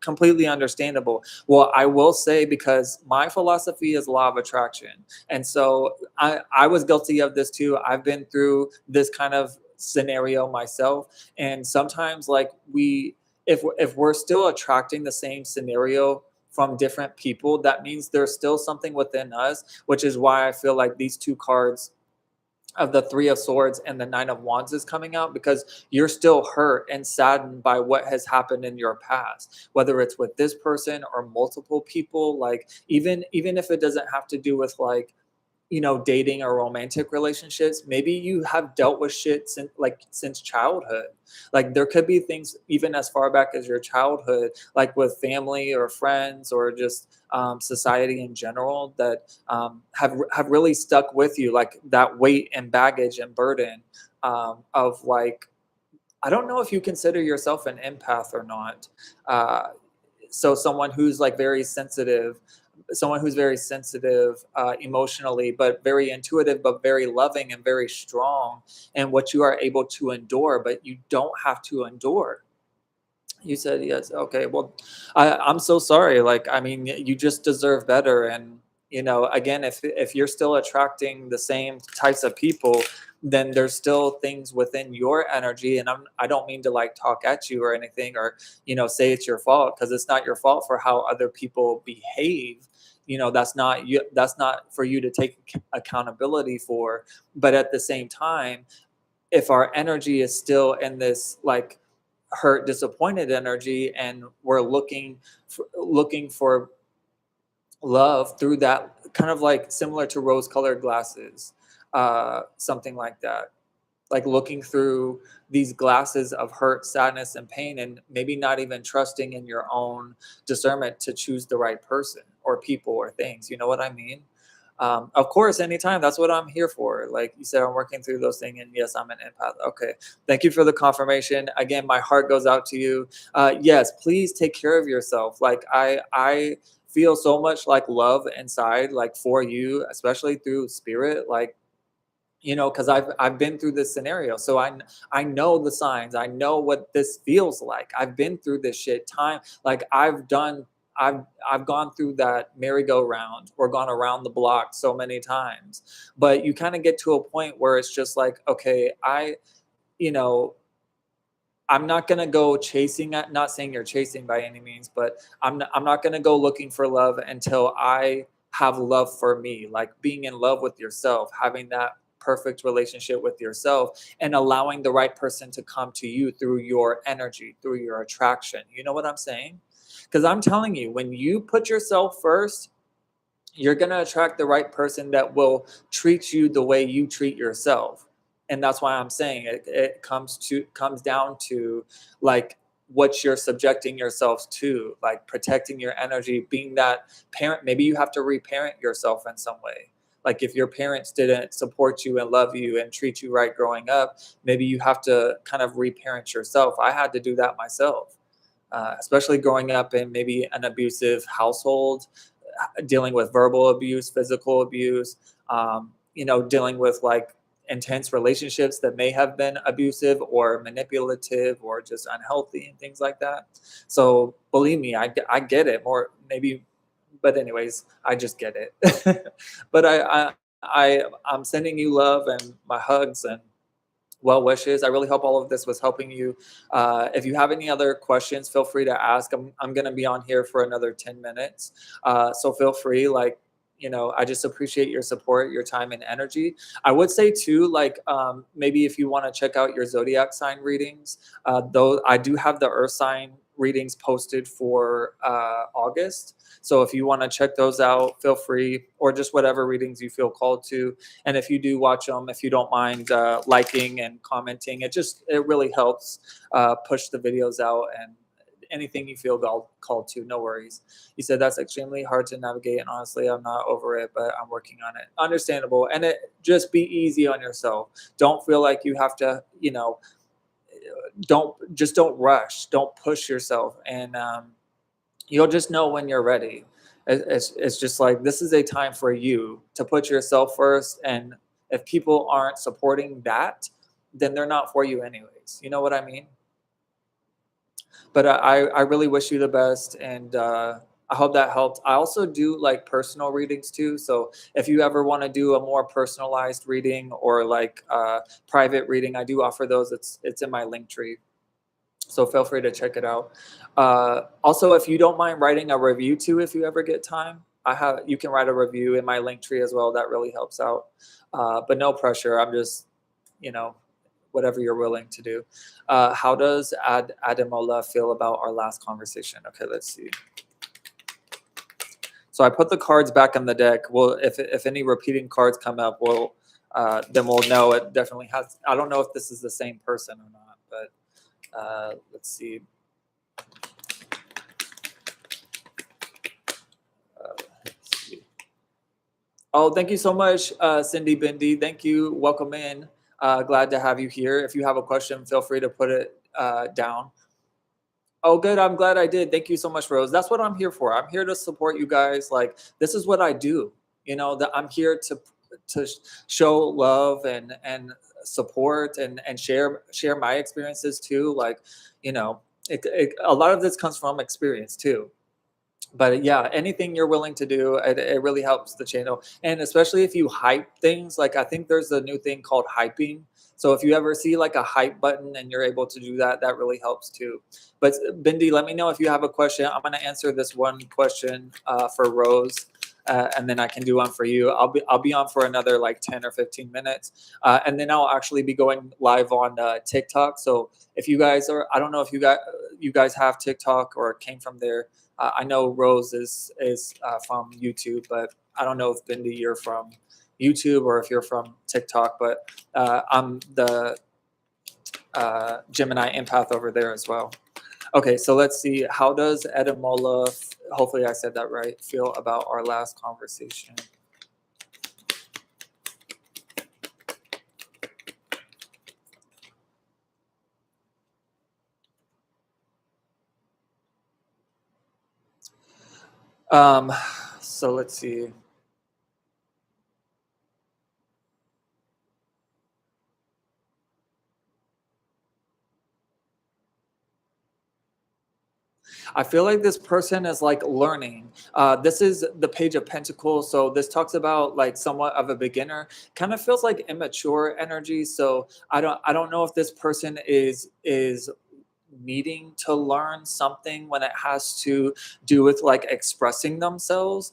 Completely understandable. Well, I will say, because my philosophy is law of attraction. And so I was guilty of this too. I've been through this kind of scenario myself. And sometimes, like, if we're still attracting the same scenario from different people, that means there's still something within us, which is why I feel like these two cards of the 3 of Swords and the 9 of Wands is coming out, because you're still hurt and saddened by what has happened in your past, whether it's with this person or multiple people. Like, even if it doesn't have to do with, like, dating or romantic relationships, maybe you have dealt with shit since childhood. Like, there could be things even as far back as your childhood, like with family or friends, or just society in general, that have really stuck with you, like that weight and baggage and burden of, like, I don't know if you consider yourself an empath or not. Uh, so someone who's very sensitive emotionally, but very intuitive, but very loving and very strong, and what you are able to endure, but you don't have to endure. You said yes. Okay. Well, I'm so sorry. Like, I mean, you just deserve better. And, again, if you're still attracting the same types of people, then there's still things within your energy. And I don't mean to, like, talk at you or anything, or, say it's your fault, because it's not your fault for how other people behave. That's not for you to take accountability for. But at the same time, if our energy is still in this, like, hurt, disappointed energy, and we're looking for love through that, kind of like similar to rose colored glasses, something like that, like looking through these glasses of hurt, sadness, and pain, and maybe not even trusting in your own discernment to choose the right person or people or things. You know what I mean? Of course, anytime. That's what I'm here for. Like you said, I'm working through those things, and yes, I'm an empath. Okay, thank you for the confirmation. Again, my heart goes out to you. Yes, please take care of yourself. Like I feel so much like love inside, like for you, especially through spirit. Like, because I've been through this scenario, so I know the signs. I know what this feels like. I've been through this shit time. Like I've gone through that merry-go-round or gone around the block so many times. But you kind of get to a point where it's just like, okay, you know, I'm not gonna go chasing it. Not saying you're chasing by any means, but I'm not gonna go looking for love until I have love for me. Like being in love with yourself, having that perfect relationship with yourself, and allowing the right person to come to you through your energy, through your attraction. You know what I'm saying? Because I'm telling you, when you put yourself first, you're going to attract the right person that will treat you the way you treat yourself. And that's why I'm saying it comes down to like what you're subjecting yourself to, like protecting your energy, being that parent. Maybe you have to reparent yourself in some way. Like if your parents didn't support you and love you and treat you right growing up, maybe you have to kind of reparent yourself. I had to do that myself, especially growing up in maybe an abusive household, dealing with verbal abuse, physical abuse, dealing with like intense relationships that may have been abusive or manipulative or just unhealthy and things like that. So believe me, I get it more maybe, but anyways, I just get it. But I'm sending you love and my hugs and well wishes. I really hope all of this was helping you. If you have any other questions, feel free to ask. I'm going to be on here for another 10 minutes. So feel free, like, I just appreciate your support, your time and energy. I would say too, like, maybe if you want to check out your zodiac sign readings, though I do have the earth sign readings posted for August. So if you want to check those out, feel free, or just whatever readings you feel called to. And if you do watch them, if you don't mind liking and commenting, it really helps push the videos out. And anything you feel called to, no worries. You said that's extremely hard to navigate, and honestly, I'm not over it, but I'm working on it. Understandable. And just be easy on yourself. Don't feel like you have to, don't rush. Don't push yourself, and you'll just know when you're ready. It's just like this is a time for you to put yourself first, and if people aren't supporting that, then they're not for you anyways. You know what I mean? But I really wish you the best, and I hope that helped. I also do like personal readings too. So if you ever want to do a more personalized reading or like private reading, I do offer those. It's in my link tree. So feel free to check it out. Also, if you don't mind writing a review too, if you ever get time, you can write a review in my link tree as well. That really helps out. But no pressure. I'm just, whatever you're willing to do. How does Ademola feel about our last conversation? Okay, let's see. So I put the cards back on the deck. Well, if any repeating cards come up, then we'll know it definitely has. I don't know if this is the same person or not, but let's see. Oh, thank you so much, Cindy Bindi. Thank you. Welcome in. Glad to have you here. If you have a question, feel free to put it down. Oh, good. I'm glad I did. Thank you so much, Rose. That's what I'm here for. I'm here to support you guys. Like, this is what I do. That I'm here to show love and support and share my experiences too. Like, a lot of this comes from experience too. But yeah, anything you're willing to do, it really helps the channel. And especially if you hype things, like I think there's a new thing called hyping. So if you ever see like a hype button and you're able to do that, that really helps too. But Bindi, let me know if you have a question. I'm going to answer this one question for Rose. and then I can do one for you. I'll be on for another like 10 or 15 minutes, and then I'll actually be going live on TikTok. So if you guys are, I don't know if you guys have TikTok or came from there. I know Rose is from YouTube, but I don't know if Bindi you're from YouTube or if you're from TikTok. But I'm the Gemini empath over there as well. Okay, so let's see. How does Edamola, hopefully I said that right, feel about our last conversation? Um, so let's see. I feel like this person is like learning. This is the Page of Pentacles, so this talks about like somewhat of a beginner. Kind of feels like immature energy. So I don't know if this person is needing to learn something when it has to do with like expressing themselves.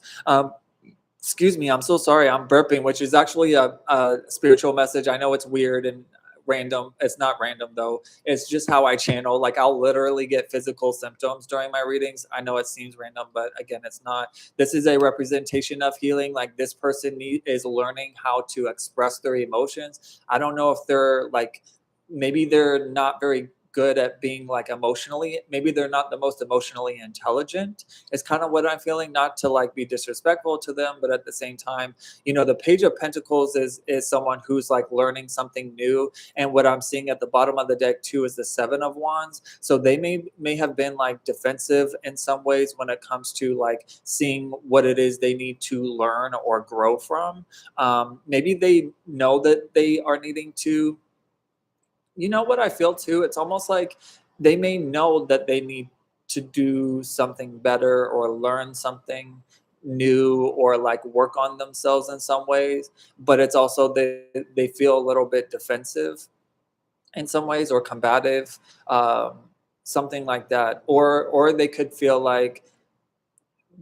Excuse me, I'm so sorry. I'm burping, which is actually a spiritual message. I know it's weird and random. It's not random though. It's just how I channel. Like I'll literally get physical symptoms during my readings. I know it seems random, but again, it's not. This is a representation of healing. Like this person is learning how to express their emotions. I don't know if they're like, maybe they're not very good at being like emotionally, maybe they're not the most emotionally intelligent. It's kind of what I'm feeling, not to like be disrespectful to them, but at the same time, the Page of Pentacles is someone who's like learning something new. And what I'm seeing at the bottom of the deck too is the Seven of Wands. So they may have been like defensive in some ways when it comes to like seeing what it is they need to learn or grow from. Maybe they know that they are needing to, what I feel too? It's almost like they may know that they need to do something better or learn something new or like work on themselves in some ways, but it's also they feel a little bit defensive in some ways or combative, um, something like that. Or they could feel like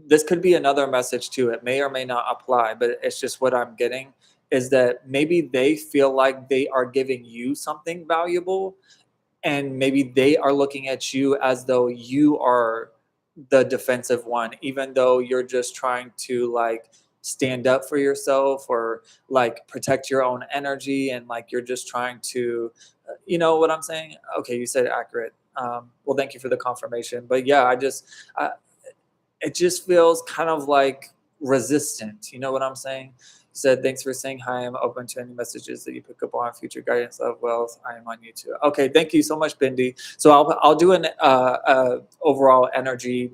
this could be another message too. It may or may not apply, but it's just what I'm getting is that maybe they feel like they are giving you something valuable, and maybe they are looking at you as though you are the defensive one, even though you're just trying to like stand up for yourself or like protect your own energy, and like you're just trying to, you know what I'm saying? Okay, you said accurate. Well, thank you for the confirmation. But yeah, it just feels kind of like resistant. You know what I'm saying? He said, thanks for saying hi. I'm open to any messages that you pick up on future guidance of wealth. I am on YouTube. Okay, thank you so much, Bindi. So I'll do an overall energy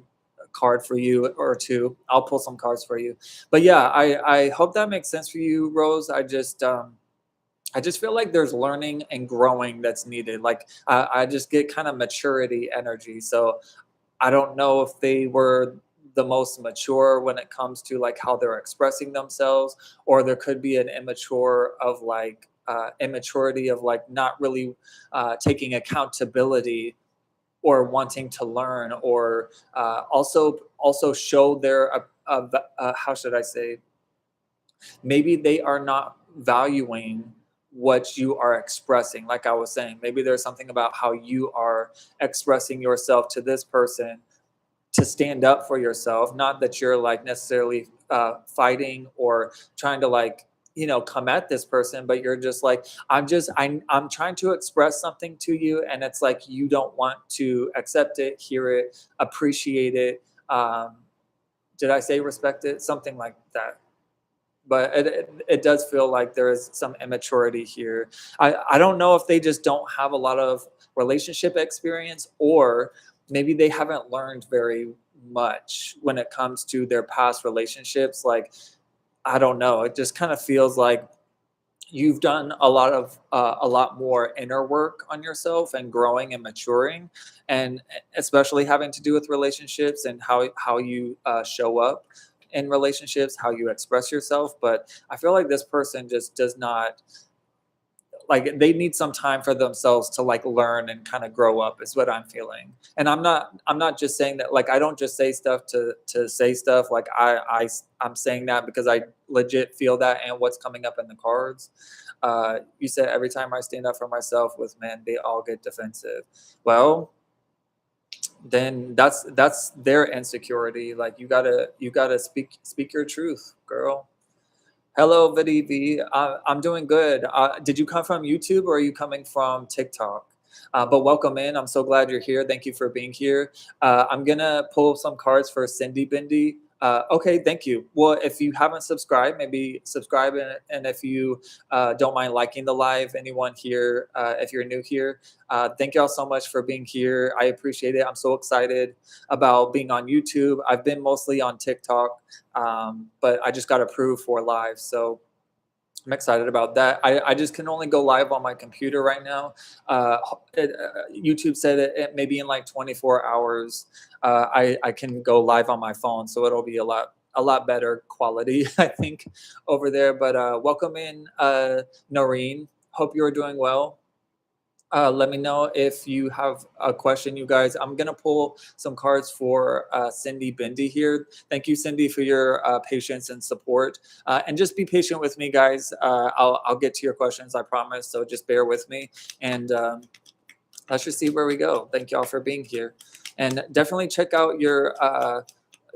card for you or two. I'll pull some cards for you. But yeah, I hope that makes sense for you, Rose. I just feel like there's learning and growing that's needed. Like I just get kind of maturity energy. So I don't know if they were the most mature when it comes to like how they're expressing themselves, or there could be an immature of like immaturity of like not really taking accountability or wanting to learn, or also show their how should I say, maybe they are not valuing what you are expressing. Like I was saying, maybe there's something about how you are expressing yourself to this person to stand up for yourself, not that you're like necessarily fighting or trying to like come at this person, but you're just like, I'm trying to express something to you, and it's like you don't want to accept it, hear it, appreciate it. Did I say respect it? Something like that. But it does feel like there is some immaturity here. I don't know if they just don't have a lot of relationship experience, or maybe they haven't learned very much when it comes to their past relationships. Like, I don't know. It just kind of feels like you've done a lot more inner work on yourself and growing and maturing, and especially having to do with relationships and how you show up in relationships, how you express yourself. But I feel like this person just does not like they need some time for themselves to like learn and kind of grow up is what I'm feeling. And I'm not just saying that, like I don't just say stuff to say stuff, like I'm saying that because I legit feel that and what's coming up in the cards. You said every time I stand up for myself with men, they all get defensive. Well, then that's their insecurity. Like you gotta speak your truth, girl. Hello, Vidivi. I'm doing good. Did you come from YouTube or are you coming from TikTok? But welcome in. I'm so glad you're here. Thank you for being here. I'm gonna pull some cards for Cindy Bindi. Okay, thank you. Well, if you haven't subscribed, maybe subscribe, and if you don't mind liking the live, anyone here, if you're new here, thank y'all so much for being here. I appreciate it. I'm so excited about being on YouTube. I've been mostly on TikTok, but I just got approved for live, so I'm excited about that. I just can only go live on my computer right now. YouTube said it maybe in like 24 hours. I can go live on my phone, so it'll be a lot better quality, I think, over there. But welcome in, Noreen. Hope you're doing well. Let me know if you have a question, you guys. I'm gonna pull some cards for Cindy Bindi here. Thank you, Cindy, for your patience and support. And just be patient with me, guys. I'll get to your questions, I promise. So just bear with me, and let's just see where we go. Thank y'all for being here, and definitely check out your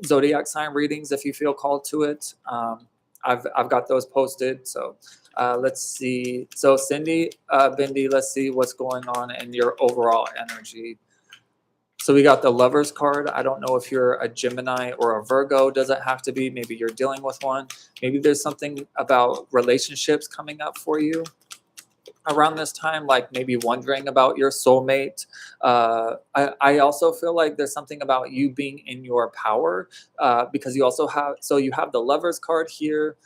zodiac sign readings if you feel called to it. I've got those posted. So let's see. So Cindy Bindi, let's see what's going on in your overall energy. So we got the Lovers card. I don't know if you're a Gemini or a Virgo. Doesn't have to be. Maybe you're dealing with one. Maybe there's something about relationships coming up for you around this time, like maybe wondering about your soulmate. I also feel like there's something about you being in your power, because you also have, so you have the Lovers card here,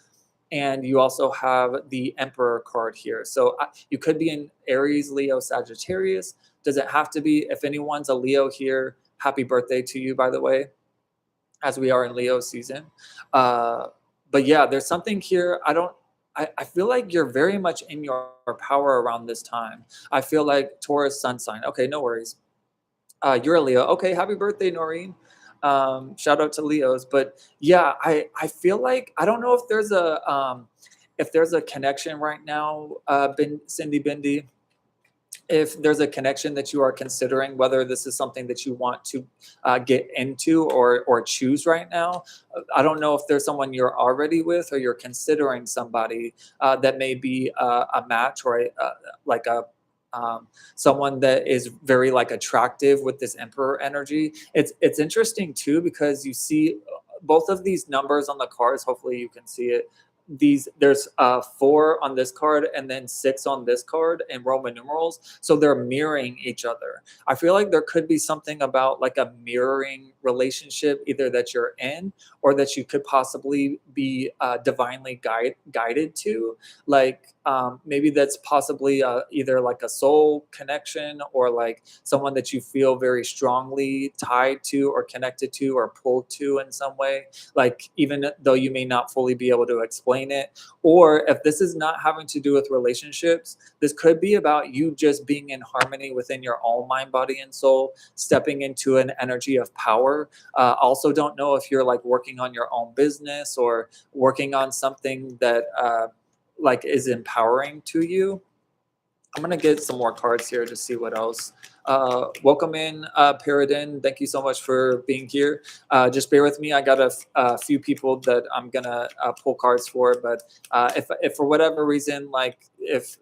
and you also have the Emperor card here. So you could be in Aries, Leo, Sagittarius. Does it have to be? If anyone's a Leo here, happy birthday to you, by the way, as we are in Leo season. But yeah, there's something here. I feel like you're very much in your power around this time. I feel like Taurus sun sign. Okay, no worries. You're a Leo. Okay, happy birthday, Noreen. Shout out to Leos. But yeah, I feel like I don't know if there's a connection right now, Cindy Bindi, if there's a connection that you are considering, whether this is something that you want to get into or choose right now. I don't know if there's someone you're already with or you're considering somebody that may be a match or like a someone that is very like attractive with this Emperor energy. It's interesting too because you see both of these numbers on the cards. Hopefully you can see it. There's 4 on this card and then 6 on this card in Roman numerals, so they're mirroring each other. I feel like there could be something about like a mirroring relationship, either that you're in or that you could possibly be divinely guided to. Like maybe that's possibly either like a soul connection or like someone that you feel very strongly tied to or connected to or pulled to in some way, like even though you may not fully be able to explain it. Or if this is not having to do with relationships, this could be about you just being in harmony within your own mind, body, and soul, stepping into an energy of power. Also, don't know if you're like working on your own business or working on something that like is empowering to you. I'm gonna get some more cards here to see what else. Welcome in, Paradin. Thank you so much for being here. Just bear with me. I got a few people that I'm gonna pull cards for, but if for whatever reason, like if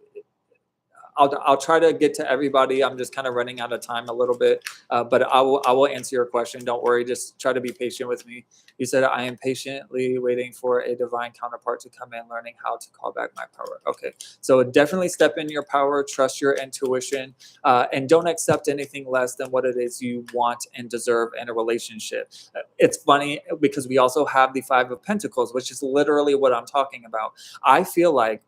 I'll try to get to everybody. I'm just kind of running out of time a little bit, but I will answer your question. Don't worry. Just try to be patient with me. You said I am patiently waiting for a divine counterpart to come in, learning how to call back my power. Okay, so definitely step in your power, trust your intuition, and don't accept anything less than what it is you want and deserve in a relationship. It's funny because we also have the 5 of Pentacles, which is literally what I'm talking about. I feel like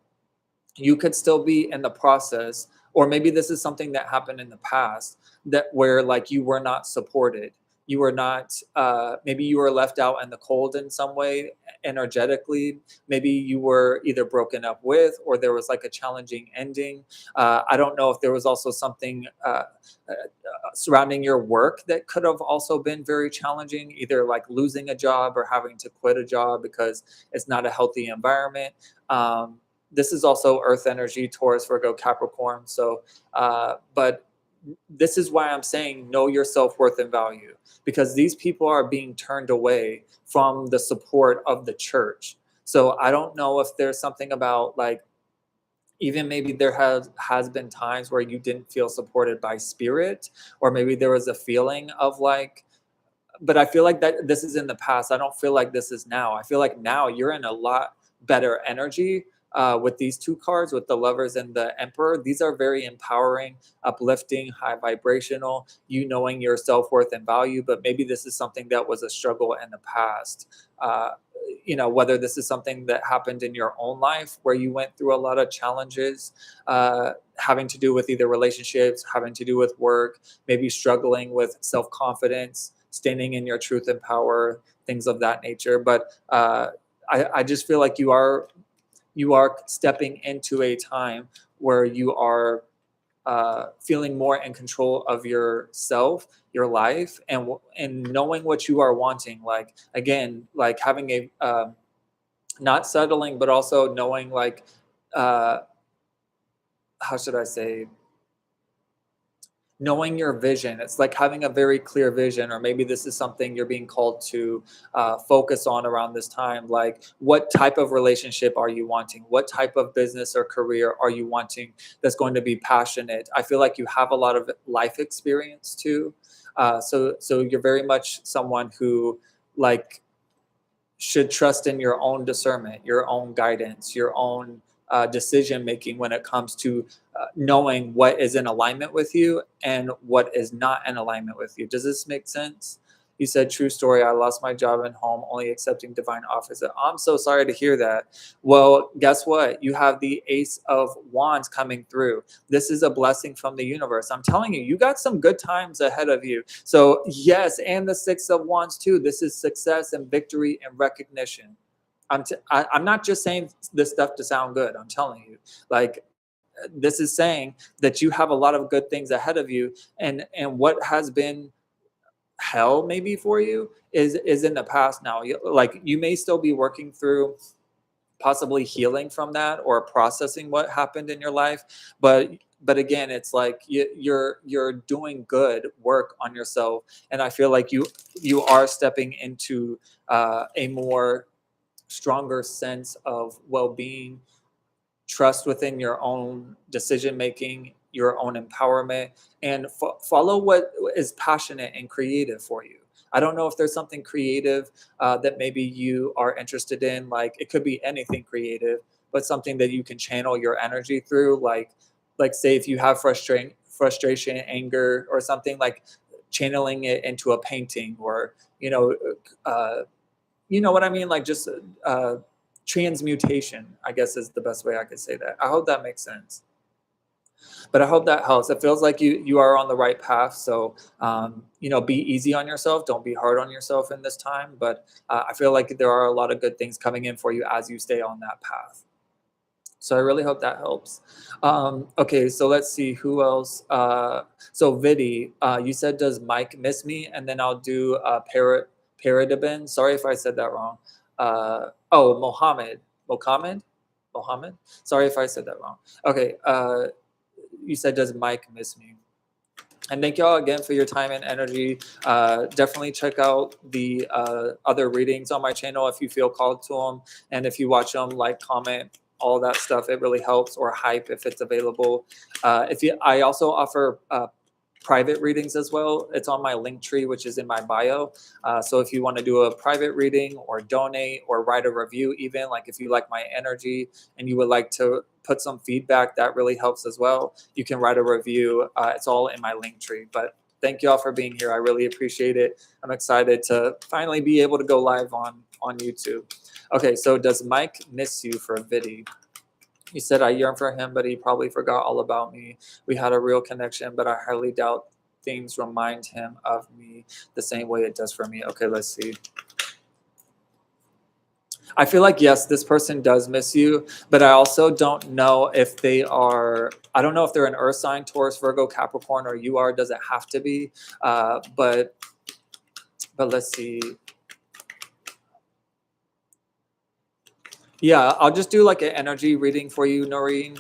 you could still be in the process, or maybe this is something that happened in the past that where like you were not supported, you were not, maybe you were left out in the cold in some way energetically. Maybe you were either broken up with, or there was like a challenging ending. I don't know if there was also something surrounding your work that could have also been very challenging, either like losing a job or having to quit a job because it's not a healthy environment. This is also earth energy, Taurus, Virgo, Capricorn. So but this is why I'm saying know your self-worth and value, because these people are being turned away from the support of the church. So I don't know if there's something about like, even maybe there has been times where you didn't feel supported by spirit, or maybe there was a feeling of like, but I feel like that this is in the past. I don't feel like this is now. I feel like now you're in a lot better energy with these two cards, with the Lovers and the Emperor. These are very empowering, uplifting, high vibrational, you knowing your self-worth and value. But maybe this is something that was a struggle in the past. Whether this is something that happened in your own life where you went through a lot of challenges, having to do with either relationships, having to do with work, maybe struggling with self-confidence, standing in your truth and power, things of that nature. But I just feel like you are stepping into a time where you are feeling more in control of yourself, your life, and knowing what you are wanting. Like again, like having a not settling, but also knowing like uh, how should I say, knowing your vision. It's like having a very clear vision, or maybe this is something you're being called to focus on around this time. Like, what type of relationship are you wanting? What type of business or career are you wanting that's going to be passionate? I feel like you have a lot of life experience too. So you're very much someone who like should trust in your own discernment, your own guidance, your own decision making when it comes to knowing what is in alignment with you and what is not in alignment with you. Does this make sense? You said, true story. I lost my job and home, only accepting divine offers. I'm so sorry to hear that. Well, guess what? You have the Ace of Wands coming through. This is a blessing from the universe. I'm telling you, you got some good times ahead of you. So, yes, and the Six of Wands too. This is success and victory and recognition. I'm not just saying this stuff to sound good. I'm telling you, like, this is saying that you have a lot of good things ahead of you, and what has been hell maybe for you is in the past now. Like, you may still be working through possibly healing from that or processing what happened in your life, but again, it's like you're doing good work on yourself, and I feel like you are stepping into a more stronger sense of well-being, trust within your own decision making, your own empowerment, and follow what is passionate and creative for you. I don't know if there's something creative that maybe you are interested in. Like, it could be anything creative, but something that you can channel your energy through. Like say if you have frustration, anger, or something, like channeling it into a painting, or you know, uh, you know what I mean? Like, just transmutation, I guess, is the best way I could say that. I hope that makes sense. But I hope that helps. It feels like you are on the right path. So be easy on yourself. Don't be hard on yourself in this time. But I feel like there are a lot of good things coming in for you as you stay on that path. So I really hope that helps. Okay, so let's see who else. So Vidi, you said, does Mike miss me? And then I'll do Paradibin. Sorry if I said that wrong. Mohammed. Mohammed? Mohammed? Sorry if I said that wrong. Okay, you said, does Mike miss me? And thank y'all again for your time and energy. Definitely check out the other readings on my channel if you feel called to them. And if you watch them, like, comment, all that stuff. It really helps. Or hype if it's available. I also offer private readings as well. It's on my link tree, which is in my bio. So if you want to do a private reading or donate or write a review, even like if you like my energy and you would like to put some feedback, that really helps as well. You can write a review. It's all in my link tree. But thank you all for being here. I really appreciate it. I'm excited to finally be able to go live on YouTube. Okay, so does Mike miss you for Vidi? He said, I yearn for him, but he probably forgot all about me. We had a real connection, but I highly doubt things remind him of me the same way it does for me. Okay, let's see. I feel like, yes, this person does miss you, but I also don't know if they are, I don't know if they're an earth sign, Taurus, Virgo, Capricorn, or you are. Doesn't have to be. But let's see. Yeah, I'll just do like an energy reading for you, Noreen,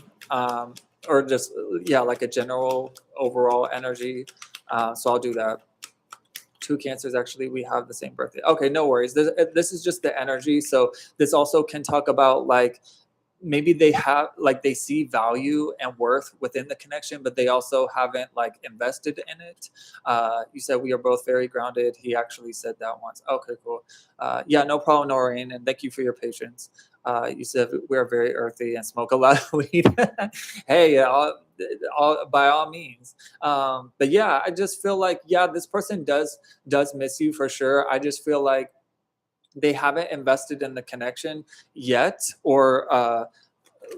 or just, yeah, like a general overall energy. So I'll do that. Two cancers, actually, we have the same birthday. Okay, no worries. This is just the energy. So this also can talk about like maybe they have like they see value and worth within the connection, but they also haven't like invested in it. You said we are both very grounded. He actually said that once. Okay, cool. Yeah, no problem, Noreen, and thank you for your patience. You said we are very earthy and smoke a lot of weed. Hey, by all means. But yeah, I just feel like, yeah, this person does miss you for sure. I just feel like they haven't invested in the connection yet, or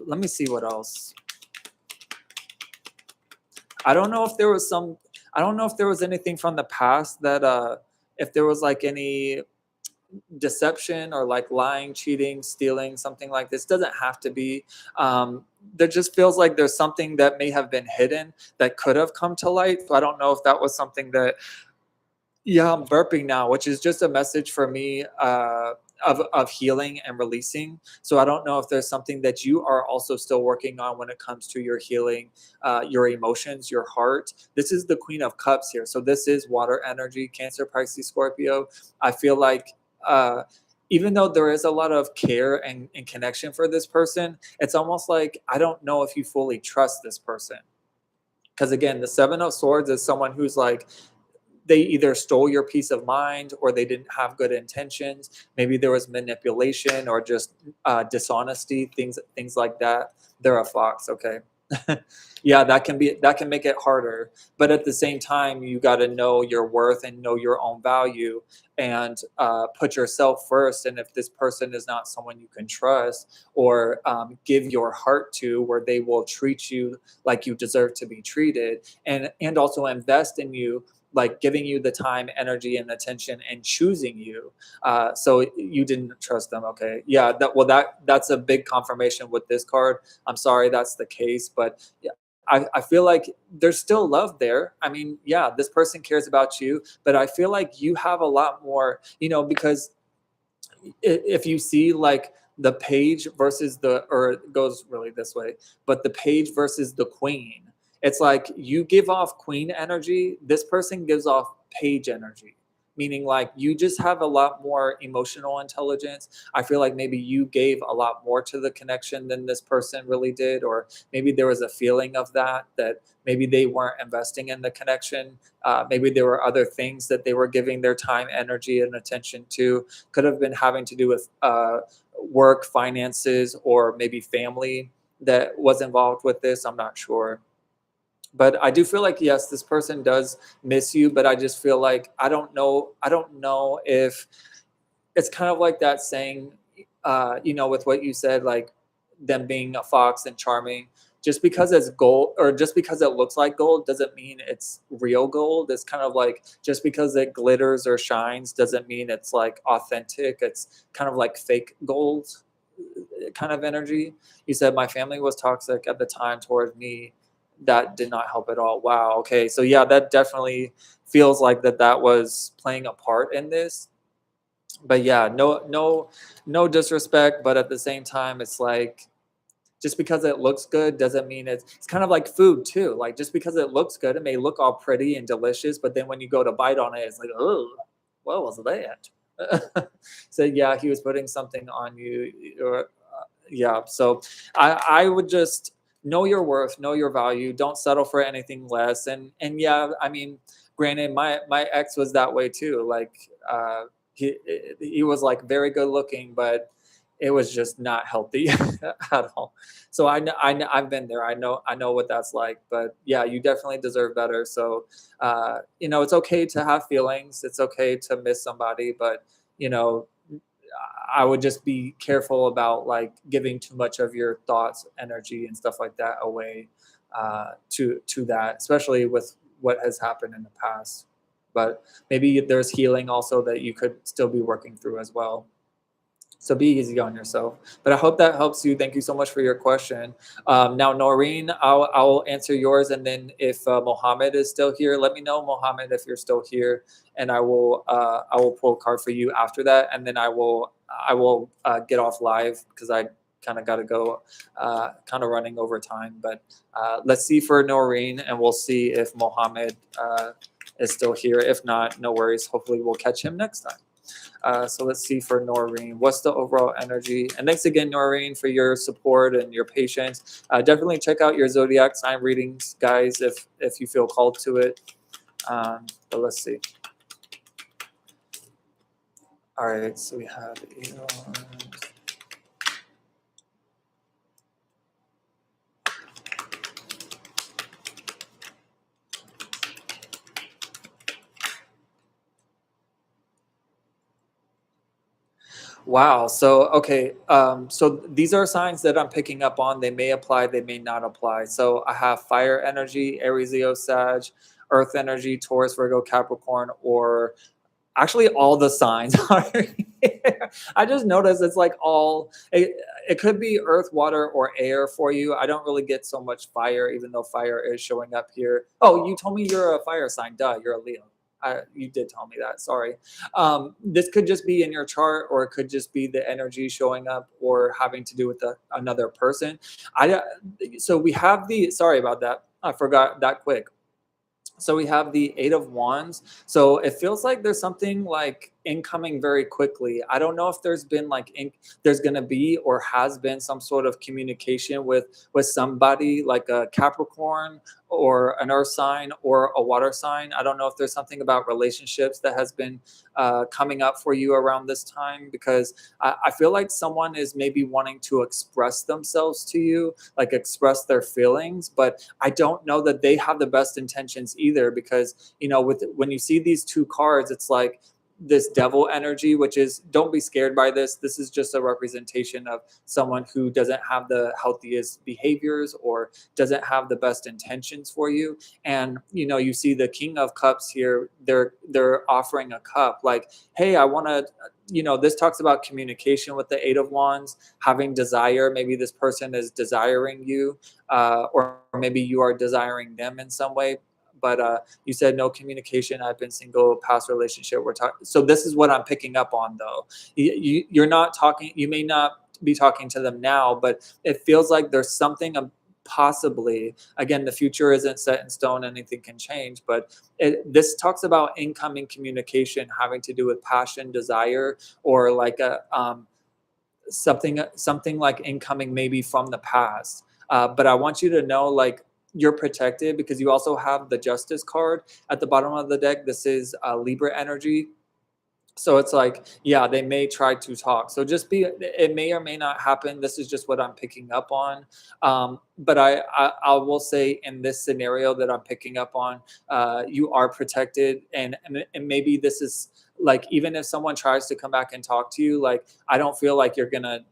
let me see what else. I don't know if there was some, I don't know if there was anything from the past that if there was like any deception or like lying, cheating, stealing, something like this. Doesn't have to be. There just feels like there's something that may have been hidden that could have come to light. So I don't know if that was something that, yeah, I'm burping now, which is just a message for me of healing and releasing. So I don't know if there's something that you are also still working on when it comes to your healing, your emotions, your heart. This is the Queen of Cups here. So this is water energy, Cancer, Pisces, Scorpio. I feel like uh, even though there is a lot of care and connection for this person, it's almost like I don't know if you fully trust this person. Because again, the Seven of Swords is someone who's like, they either stole your peace of mind or they didn't have good intentions. Maybe there was manipulation or just dishonesty, things like that. They're a fox, okay? Yeah, that can make it harder. But at the same time, you got to know your worth and know your own value, and put yourself first. And if this person is not someone you can trust or give your heart to, where they will treat you like you deserve to be treated, and also invest in you, like giving you the time, energy, and attention, and choosing you. So you didn't trust them. Okay, yeah. That's a big confirmation with this card. I'm sorry that's the case, but yeah, I feel like there's still love there. I mean, yeah, this person cares about you, but I feel like you have a lot more. Because if you see like the page versus the, or it goes really this way, but the page versus the queen, it's like you give off queen energy, this person gives off page energy, meaning like you just have a lot more emotional intelligence. I feel like maybe you gave a lot more to the connection than this person really did, or maybe there was a feeling of that maybe they weren't investing in the connection. Maybe there were other things that they were giving their time, energy, and attention to. Could have been having to do with work, finances, or maybe family that was involved with this. I'm not sure. But I do feel like, yes, this person does miss you, but I just feel like I don't know if it's kind of like that saying, with what you said, like them being a fox and charming. Just because it's gold, or just because it looks like gold, doesn't mean it's real gold. It's kind of like, just because it glitters or shines doesn't mean it's like authentic. It's kind of like fake gold kind of energy. You said my family was toxic at the time toward me. That did not help at all. Wow. Okay. So yeah, that definitely feels like that was playing a part in this. But yeah, no disrespect, but at the same time, it's like, just because it looks good doesn't mean it's kind of like food too. Like, just because it looks good, it may look all pretty and delicious, but then when you go to bite on it, it's like, oh, what was that? So yeah, he was putting something on you, or yeah. So I would just know your worth, know your value, don't settle for anything less. And yeah, I mean, granted, my ex was that way too. Like he was like very good looking, but it was just not healthy at all. So I've been there. I know what that's like. But yeah, you definitely deserve better. So it's okay to have feelings. It's okay to miss somebody, but you know, I would just be careful about like giving too much of your thoughts, energy, and stuff like that away to that, especially with what has happened in the past. But maybe there's healing also that you could still be working through as well. So be easy on yourself. But I hope that helps you. Thank you so much for your question. Now, Noreen, I'll answer yours, and then if Mohammed is still here, let me know, Mohammed, if you're still here, and I will pull a card for you after that, and then I will get off live because I kind of got to go, kind of running over time. But let's see for Noreen, and we'll see if Mohammed is still here. If not, no worries. Hopefully, we'll catch him next time. So let's see for Noreen. What's the overall energy? And thanks again, Noreen, for your support and your patience. Definitely check out your zodiac sign readings, guys, if you feel called to it. But let's see. All right, so we have wow. So okay. So these are signs that I'm picking up on. They may apply, they may not apply. So I have fire energy, Aries, Leo, Sag, earth energy, Taurus, Virgo, Capricorn, or actually all the signs are here. I just noticed it's like it could be earth, water, or air for you. I don't really get so much fire, even though fire is showing up here. Oh, you told me you're a fire sign. Duh, you're a Leo. You did tell me that. Sorry. This could just be in your chart, or it could just be the energy showing up, or having to do with another person. So we have the. Sorry about that. I forgot that quick. So we have the Eight of Wands. So it feels like there's something like incoming very quickly. I don't know if there's been there's going to be or has been some sort of communication with somebody like a Capricorn or an earth sign or a water sign. I don't know if there's something about relationships that has been coming up for you around this time, because I feel like someone is maybe wanting to express themselves to you, like express their feelings, but I don't know that they have the best intentions either, because when you see these two cards, it's like this devil energy, which is, don't be scared by this. This is just a representation of someone who doesn't have the healthiest behaviors or doesn't have the best intentions for you. And you see the King of Cups here. They're offering a cup, like, hey, I want to. This talks about communication with the Eight of Wands, having desire. Maybe this person is desiring you, or maybe you are desiring them in some way. But you said no communication. I've been single, past relationship. We're talking. So this is what I'm picking up on, though. You're not talking. You may not be talking to them now, but it feels like there's something possibly. Again, the future isn't set in stone. Anything can change. But this talks about incoming communication having to do with passion, desire, or like something like incoming maybe from the past. But I want you to know, like, you're protected, because you also have the Justice card at the bottom of the deck. This is Libra energy. So it's like, yeah, they may try to talk. So it may or may not happen. This is just what I'm picking up on. But I will say, in this scenario that I'm picking up on, you are protected. And maybe this is like, even if someone tries to come back and talk to you, like, I don't feel like you're gonna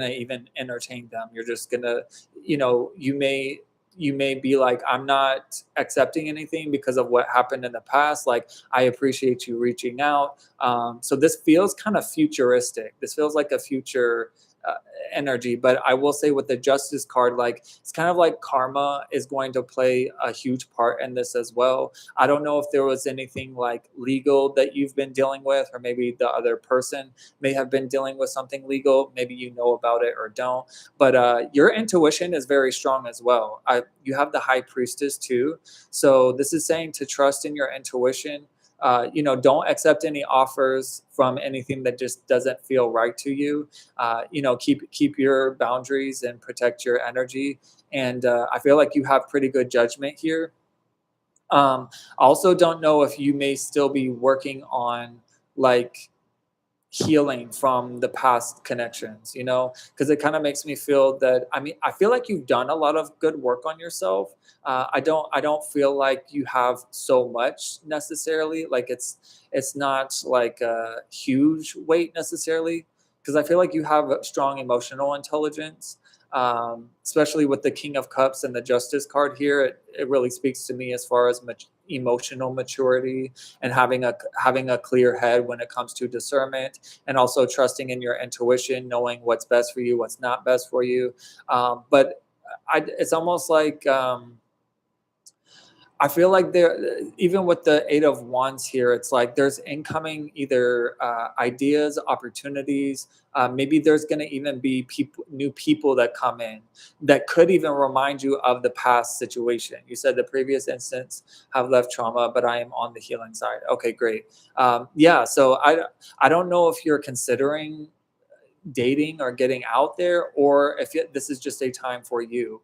even entertain them. You're just gonna, you may be like, I'm not accepting anything because of what happened in the past. Like, I appreciate you reaching out. So this feels kind of futuristic. This feels like a future energy. But I will say, with the Justice card, like, it's kind of like karma is going to play a huge part in this as well. I don't know if there was anything like legal that you've been dealing with, or maybe the other person may have been dealing with something legal. Maybe you know about it or don't. But your intuition is very strong as well. You have the High Priestess too. So this is saying to trust in your intuition. Don't accept any offers from anything that just doesn't feel right to you. Keep your boundaries and protect your energy. And I feel like you have pretty good judgment here. Also, don't know if you may still be working on, like, healing from the past connections, because it kind of makes me feel that, I feel like you've done a lot of good work on yourself. I don't feel like you have so much necessarily, like it's not like a huge weight necessarily, because I feel like you have a strong emotional intelligence. Especially with the King of Cups and the Justice card here, it really speaks to me as far as emotional maturity and having a clear head when it comes to discernment, and also trusting in your intuition, knowing what's best for you, what's not best for you. But it's almost like I feel like there, even with the Eight of Wands here, it's like there's incoming either ideas, opportunities. Maybe there's going to even be new people that come in that could even remind you of the past situation. You said the previous instance have left trauma, but I am on the healing side. Okay, great. Yeah, so I don't know if you're considering dating or getting out there, or if this is just a time for you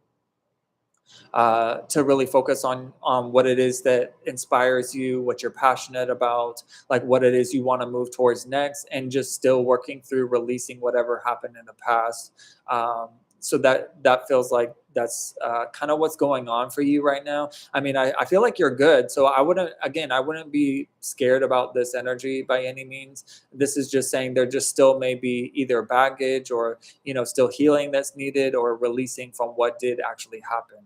to really focus on what it is that inspires you, what you're passionate about, like what it is you want to move towards next, and just still working through releasing whatever happened in the past. So that feels like that's kind of what's going on for you right now. I mean, I feel like you're good. So I wouldn't be scared about this energy by any means. This is just saying there just still may be either baggage or, still healing that's needed, or releasing from what did actually happen.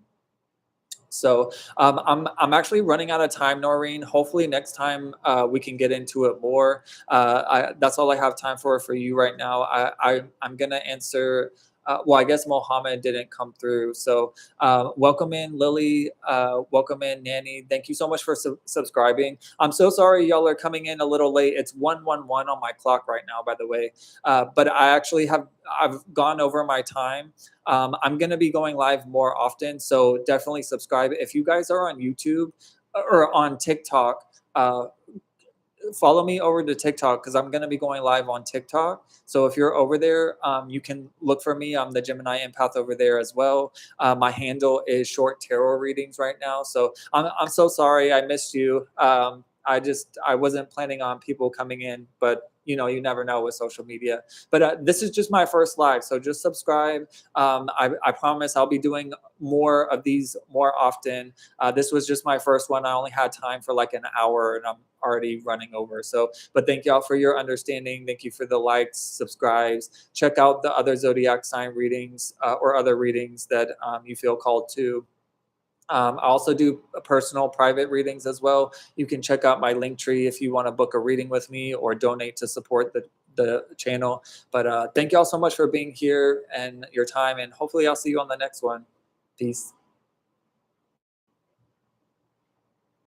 So I'm actually running out of time, Noreen. Hopefully next time we can get into it more. That's all I have time for you right now. I'm gonna answer. Well, I guess Mohammed didn't come through. So welcome in, Lily. Welcome in, Nanny. Thank you so much for subscribing. I'm so sorry y'all are coming in a little late. It's 1:11 on my clock right now, by the way. But I've gone over my time. I'm going to be going live more often, so definitely subscribe. If you guys are on YouTube or on TikTok, follow me over to TikTok because I'm going to be going live on TikTok. So if you're over there, you can look for me. I'm the Gemini Empath over there as well. My handle is Short Tarot Readings right now. So I'm so sorry I missed you. I wasn't planning on people coming in, but you never know with social media. But this is just my first live, so just subscribe. I promise I'll be doing more of these more often. This was just my first one. I only had time for like an hour, and I'm already running over. So, but thank y'all for your understanding. Thank you for the likes, subscribes. Check out the other zodiac sign readings or other readings that you feel called to. I also do personal private readings as well. You can check out my link tree if you want to book a reading with me or donate to support the channel. But thank you all so much for being here and your time. And hopefully I'll see you on the next one. Peace.